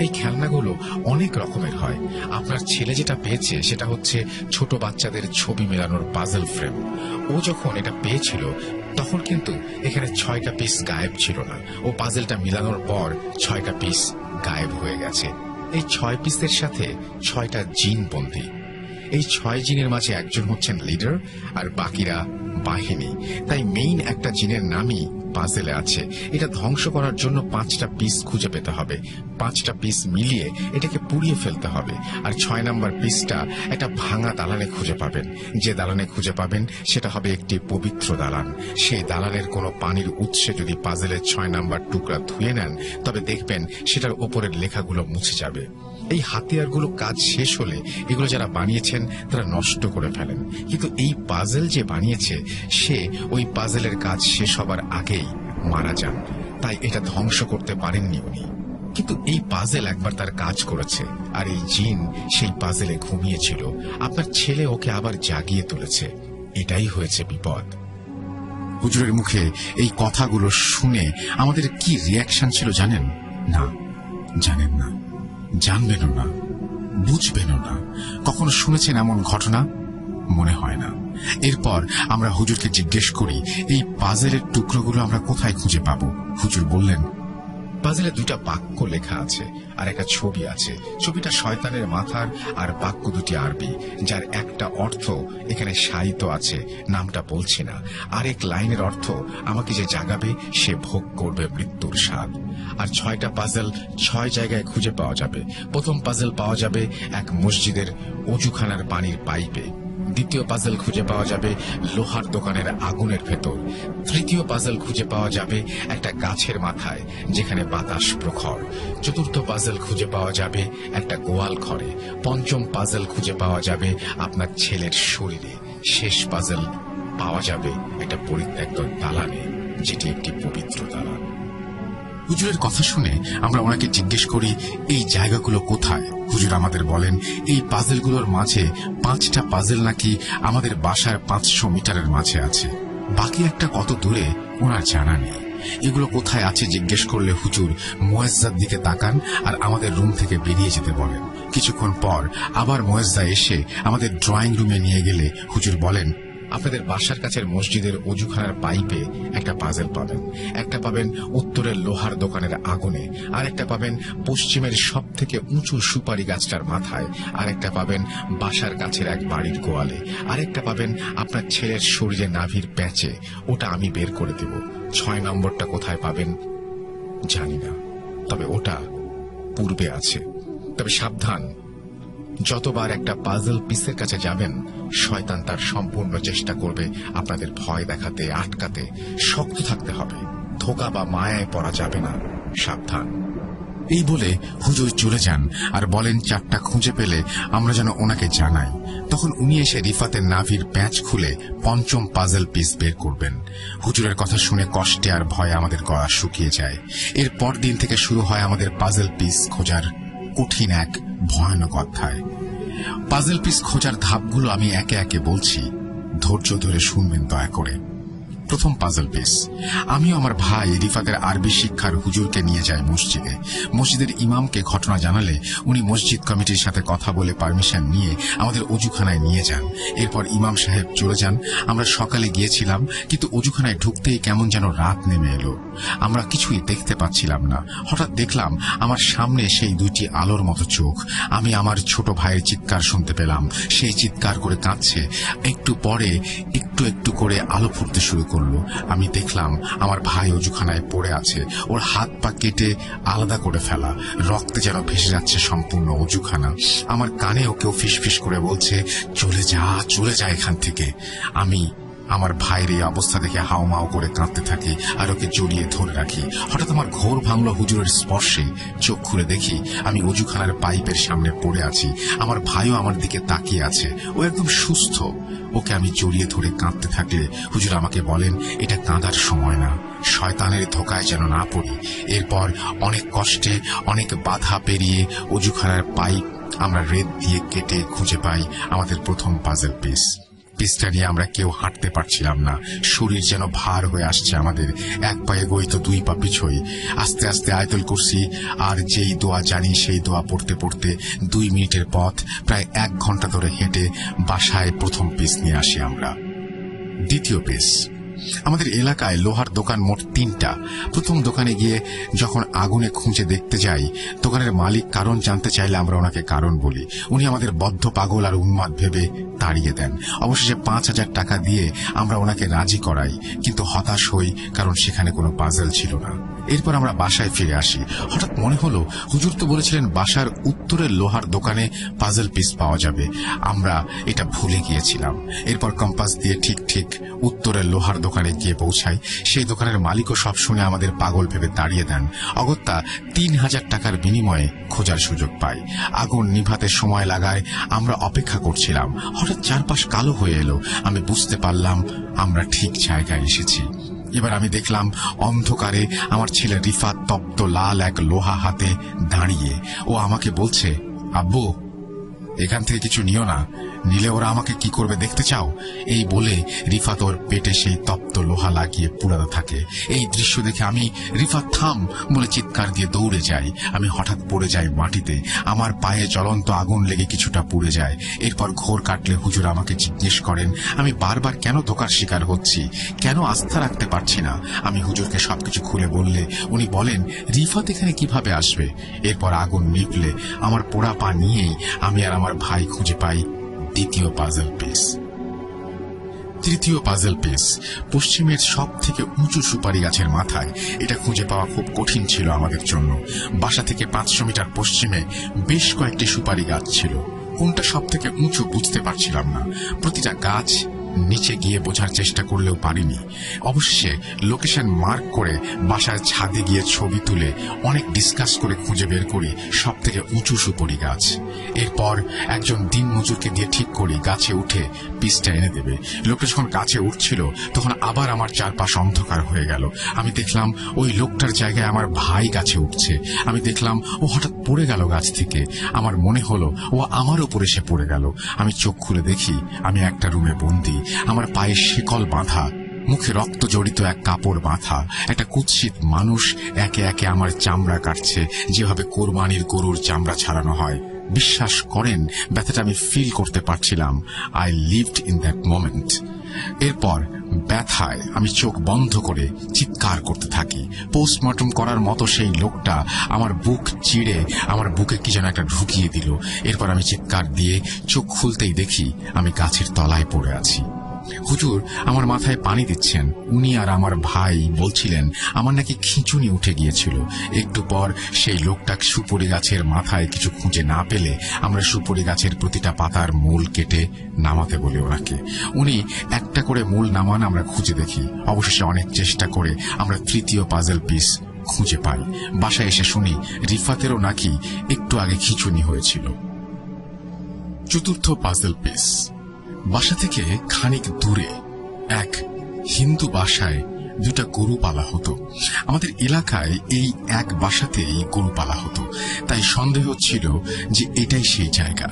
এই খেলনাগুলো অনেক রকমের হয়। আপনার ছেলে যেটা পেয়েছে সেটা হচ্ছে ছোট বাচ্চাদের ছবি মেলানোর পাজল ফ্রেম। ও যখন এটা পেয়েছিল তখন কিন্তু এখানে 6টা পিস গায়েব ছিল না। ও পাজলটা মিলানোর পর 6টা পিস গায়েব হয়ে গেছে। এই 6 পিসের সাথে 6টা জিন বন্দী। এই 6 জিনের মাঝে একজন হচ্ছেন লিডার আর বাকিরা বাহিনী। তাই মেইন একটা জিনের নামই পাজেলে আছে। এটা ধ্বংস করার জন্য 5টা পিস খুঁজে পেতে হবে। 5টা পিস মিলিয়ে এটাকে পুড়িয়ে ফেলতে হবে। আর 6 নম্বর পিসটা একটা ভাঙা দালানে খুঁজে পাবেন। যে দালানে খুঁজে পাবেন সেটা হবে একটি পবিত্র দালান। সেই দালানের কোনো পানির উৎসে যদি পাজেলের 6 নম্বর টুকরা ধুয়ে নেন তবে দেখবেন সেটার ওপরের লেখাগুলো মুছে যাবে। এই হাতিয়ারগুলো কাজ শেষ হলে এগুলো যারা বানিয়েছেন তারা নষ্ট করে ফেলেন, কিন্তু এই পাজেল যে বানিয়েছে সে ওই পাজেলের কাজ শেষ হবার আগেই মারা যান। তাই এটা ধ্বংস করতে পারেননি উনি। কিন্তু এই পাজেল একবার তার কাজ করেছে, আর এই জিন সেই পাজেলে ঘুমিয়েছিল। আপনার ছেলে ওকে আবার জাগিয়ে তুলেছে। এটাই হয়েছে বিপদ। হুজুরের মুখে এই কথাগুলো শুনে আমাদের কি রিয়াকশন ছিল জানেন? না, জানেন না, জানবেনও না, বুঝবেনও না। কখনো শুনেছেন এমন ঘটনা? মনে হয় না। এরপর আমরা হুজুরকে জিজ্ঞেস করি এই পাজেলের টুকরোগুলো আমরা কোথায় খুঁজে পাবো। হুজুর বললেন, পাজেলে 2টা বাক্য লেখা আছে আর একটা ছবি আছে। ছবিটা শয়তানের মাথার আর বাক্য দুটি আরবি, যার একটা অর্থ এখানে সাহিত্য আছে, নামটা বলছি না। আরেক লাইনের অর্থ আমাকে যে জাগাবে সে ভোগ করবে মৃত্যুর স্বাদ। আর 6টা পাজেল 6 জায়গায় খুঁজে পাওয়া যাবে। প্রথম পাজেল পাওয়া যাবে এক মসজিদের অজুখানার পানির পাইপে। দ্বিতীয় পাজেল খুঁজে পাওয়া যাবে লোহার দোকানের আগুনের ভেতর। তৃতীয় পাজেল খুঁজে পাওয়া যাবে একটা গাছের মাথায় যেখানে বাতাস প্রখর। চতুর্থ পাজেল খুঁজে পাওয়া যাবে একটা গোয়াল ঘরে। পঞ্চম পাজেল খুঁজে পাওয়া যাবে আপনার ছেলের শরীরে। শেষ পাজেল পাওয়া যাবে একটা পরিত্যক্ত দালানে, যেটি একটি পবিত্র দালান। হুজুরের কথা শুনে আমরা ওনাকে জিজ্ঞেস করি এই জায়গাগুলো কোথায়। হুজুর আমাদের বলেন এই পাজেলগুলোর মাঝে 5টা পাজেল নাকি আমাদের বাসার 500 মিটারের মাঝে আছে, বাকি একটা কত দূরে ওনার জানা নেই। এগুলো কোথায় আছে জিজ্ঞেস করলে হুজুর মুয়াজ্জার দিকে তাকান আর আমাদের রুম থেকে বেরিয়ে যেতে বলেন। কিছুক্ষণ পর আবার মুয়াজ্জা এসে আমাদের ড্রয়িং রুমে নিয়ে গেলে হুজুর বলেন, আপনাদের বাসার কাছের মসজিদের অজুখানার পাইপে একটা পাজেল পাবেন, একটা পাবেন উত্তরের লোহার দোকানের আগুনে, আর একটা পাবেন পশ্চিমের সব থেকে উঁচু সুপারি গাছটার মাথায়, আর একটা পাবেন বাসার কাছের এক বাড়ির গোয়ালে, আর একটা পাবেন আপনার ছেলের শরীরে নাভির প্যাচে। ওটা আমি বের করে দেব। 6 নম্বরটা কোথায় পাবেন জানি না, তবে ওটা পূর্বে আছে। তবে সাবধান, যতবার একটা পাজল পিসের কাছে যাবেন, শয়তান তার সম্পূর্ণ চেষ্টা করবে আপনাদের ভয় দেখাতে, আটকাতে। শক্ত থাকতে হবে, ধোঁকা বা মায়ায় পড়া যাবে না। সাবধান। এই বলে হুজুর চলে যান আর বলেন 4টা খুঁজে পেলে আমরা যেন ওনাকে জানাই। তখন উনি এসে রিফাতের নাভির প্যাঁচ খুলে 5ম পাজল পিস বের করবেন। হুজুরের কথা শুনে কষ্টে আর ভয়ে আমাদের গলা শুকিয়ে যায়। এর পর দিন থেকে শুরু হয় আমাদের পাজল পিস খোঁজার কঠিন এক ভয়ানক অধ্যায়। পাজল পিস খোঁজার ধাপগুলো আমি একে একে বলছি, ধৈর্য ধরে শুনবেন দয়া করে। প্রথম পাজল পিস। আমিও আমার ভাই রিফাতের আরবি শিক্ষার হুজুরকে নিয়ে যাই মসজিদে। মসজিদের ইমামকে ঘটনা জানালে উনি মসজিদ কমিটির সাথে কথা বলে পারমিশন নিয়ে আমাদের অজুখানায় নিয়ে যান। এরপর ইমাম সাহেব চলে যান। আমরা সকালে গিয়েছিলাম, কিন্তু অজুখানায় ঢুকতেই কেমন যেন রাত নেমে এলো। আমরা কিছুই দেখতে পাচ্ছিলাম না। হঠাৎ দেখলাম আমার সামনে সেই 2টি আলোর মতো চোখ। আমি আমার ছোট ভাইয়ের চিৎকার শুনতে পেলাম। সেই চিৎকার করে কাঁদছে। একটু পরে একটু একটু করে আলো ফুটতে শুরু করলো। আমি দেখলাম আমার ভাই অজুখানায় পড়ে আছে, ওর হাত পা কেটে আলাদা করে ফেলা, রক্তে যেন ভেসে যাচ্ছে সম্পূর্ণ অজুখানা। আমার কানেও কেউ ফিসফিস করে বলছে, চলে যা, চলে যা এখান থেকে। আমি আমার ভাইয়ের এই অবস্থা দেখে হাউমাউ করে কাঁদতে থাকি আর ওকে জড়িয়ে ধরে রাখি। হঠাৎ আমার ঘোর ভাঙল হুজুরের স্পর্শে। চোখ খুলে দেখি আমি অজুখানার পাইপের সামনে পড়ে আছি। আমার ভাইও আমার দিকে তাকিয়ে আছে। ও একদম সুস্থ। ওকে আমি জড়িয়ে ধরে কাঁদতে থাকলে হুজুর আমাকে বলেন, এটা কাঁদার সময় না, শয়তানের ধোকায় যেন না পড়ি। এরপর অনেক কষ্টে, অনেক বাধা পেরিয়ে অজুখানার পাইপ আমরা রেত দিয়ে কেটে খুঁজে পাই আমাদের প্রথম পাজল পিস। পিসটা নিয়ে আমরা কেউ হাঁটতে পারছিলাম না। শরীর যেন ভার হয়ে আসছে আমাদের। এক পায়ে গই তো 2 পা পিছই। আস্তে আস্তে আয়াতুল কুরসি আর যেই দোয়া জানি সেই দোয়া পড়তে পড়তে 2 মিনিটের পথ প্রায় 1 ঘন্টা ধরে হেঁটে বাসায় প্রথম পিস নিয়ে আসি আমরা। দ্বিতীয় পিস। আমাদের এলাকায় লোহার দোকান মোট 3টা। প্রথম দোকানে গিয়ে যখন আগুনে খুঁজে দেখতে যাই, দোকানের মালিক কারণ জানতে চাইলে আমরা ওনাকে কারণ বলি। উনি আমাদের বদ্ধ পাগল আর উন্মাদ ভেবে তাড়িয়ে দেন। অবশেষে 5000 টাকা দিয়ে আমরা ওনাকে রাজি করাই, কিন্তু হতাশ হই, কারণ সেখানে কোনো পাজল ছিল না। এরপর আমরা বাসায় ফিরে আসি। হঠাৎ মনে হলো হুজুর তো বলেছিলেন বাসার উত্তরের লোহার দোকানে পাজল পিস পাওয়া যাবে। আমরা এটা ভুলে গিয়েছিলাম। এরপর কম্পাস দিয়ে ঠিক ঠিক উত্তরের লোহার দোকানে গিয়ে পৌঁছাই। সেই দোকানের মালিকও সব শুনে আমাদের পাগল ভেবে তাড়িয়ে দেন। অগত্যা 3000 টাকার বিনিময়ে খোঁজার সুযোগ পাই। আগুন নিভাতে সময় লাগায় আমরা অপেক্ষা করছিলাম। হঠাৎ চারপাশ কালো হয়ে এলো। আমি বুঝতে পারলাম আমরা ঠিক জায়গায় এসেছি। এবার আমি দেখলাম অন্ধকারে আমার ছেলে রিফাত তপ্ত লাল এক লোহা হাতে দাঁড়িয়ে। ও আমাকে বলছে, আব্বু এখান থেকে কিছু নিও না, নিলে ওরা আমাকে কি করবে দেখতে চাও? এই বলে রিফাত ওর পেটে সেই তপ্ত লোহা লাগিয়ে পুড়াতে থাকে। এই দৃশ্য দেখে আমি, রিফাত থাম বলে চিৎকার দিয়ে দৌড়ে যাই। আমি হঠাৎ পড়ে যাই মাটিতে। আমার পায়ে জ্বলন্ত আগুন লেগে কিছুটা পুড়ে যায়। এরপর ঘোর কাটলে হুজুর আমাকে জিজ্ঞেস করেন আমি বারবার কেন ধোঁকার শিকার হচ্ছি, কেন আস্থা রাখতে পারছি না। আমি হুজুরকে সবকিছু খুলে বললে উনি বলেন, রিফাত এখানে কিভাবে আসবে? এরপর আগুন নিভলে আমার পোড়া পা নিয়েই আমি আর আমার ভাই খুঁজে পাই দ্বিতীয় পাজল পিস। তৃতীয় পাজল পিস পশ্চিমের সব থেকে উঁচু সুপারি গাছের মাথায়। এটা খুঁজে পাওয়া খুব কঠিন ছিল আমাদের জন্য। বাসা থেকে 500 মিটার পশ্চিমে বেশ কয়েকটি সুপারি গাছ ছিল। কোনটা সব থেকে উঁচু বুঝতে পারছিলাম না। প্রতিটা গাছ নিচে গিয়ে বোঝার চেষ্টা করলেও পারিনি। অবশ্যই লোকেশন মার্ক করে বাসার ছাদে গিয়ে ছবি তুলে অনেক ডিসকাস করে খুঁজে বের করি সব থেকে উঁচু সুপারি গাছ। এরপর একজন দিন মজুরকে দিয়ে ঠিক করি গাছে উঠে পিসটা এনে দেবে। লোকটা যখন গাছে উঠছিল তখন আবার আমার চারপাশ অন্ধকার হয়ে গেল। আমি দেখলাম ওই লোকটার জায়গায় আমার ভাই গাছে উঠছে। আমি দেখলাম ও হঠাৎ পড়ে গেল গাছ থেকে। আমার মনে হলো ও আমার উপরে এসে পড়ে গেল। আমি চোখ খুলে দেখি আমি একটা রুমে বন্দি, আমার পায়ে শিকল বাঁধা, মুখে রক্ত জড়িত এক কাপড় বাঁধা। একটা কুৎসিত মানুষ একে একে আমার চামড়া কাটছে, যেভাবে কোরবানির গরুর চামড়া ছাড়ানো হয়। বিশ্বাস করেন, ব্যথাটা আমি ফিল করতে পারছিলাম। I lived in that moment. এরপর ব্যথায় আমি চোখ বন্ধ করে চিৎকার করতে থাকি। পোস্টমর্টম করার মতো সেই লোকটা আমার বুক চিড়ে আমার বুকে কি যেন একটা ঢুকিয়ে দিল। এরপর আমি চিৎকার দিয়ে চোখ খুলতেই দেখি আমি গাছের তলায় পড়ে আছি। হুজুর আমার মাথায় পানি দিচ্ছেন। উনি আর আমার ভাই বলছিলেন আমার নাকি খিঁচুনি উঠে গিয়েছিল। একটু পর সেই লোকটা সুপুরি গাছের মাথায় কিছু খুঁজে না পেলে আমরা সুপুরি গাছের প্রতিটা পাতার মূল কেটে নামাতে বলি ওনাকে। উনি একটা করে মূল নামান, আমরা খুঁজে দেখি। অবশেষে অনেক চেষ্টা করে আমরা তৃতীয় পাজল পিস খুঁজে পাই। বাসায় এসে শুনি রিফাতেরও নাকি একটু আগে খিঁচুনি হয়েছিল। চতুর্থ পাজল পিস। বাসা থেকে খানিক দূরে এক হিন্দু বাসায় দুটা গরু পালা হতো। আমাদের এলাকায় এই এক বাসাতেই গরু পালা হতো, তাই সন্দেহ ছিল যে এটাই সেই জায়গা।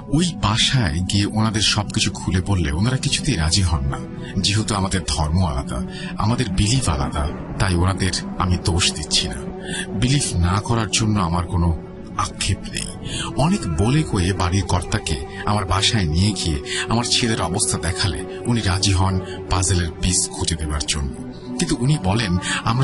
ওই বাসায় গিয়ে ওনাদের সবকিছু খুলে বললে ওনারা কিছুতেই রাজি হন না। যেহেতু আমাদের ধর্ম আলাদা, আমাদের বিলিফ আলাদা, তাই ওনাদের আমি দোষ দিচ্ছি না। বিলিফ না করার জন্য আমার কোনো আক্ষেপ নেই। অনেক বলে কয়ে বাড়ির কর্তাকে আমার বাসায় নিয়ে গিয়ে আমার ছেলের অবস্থা দেখালে উনি রাজি হন পাজেলের পিস খুঁজে দেবার জন্য। কিন্তু উনি বলেন আমরা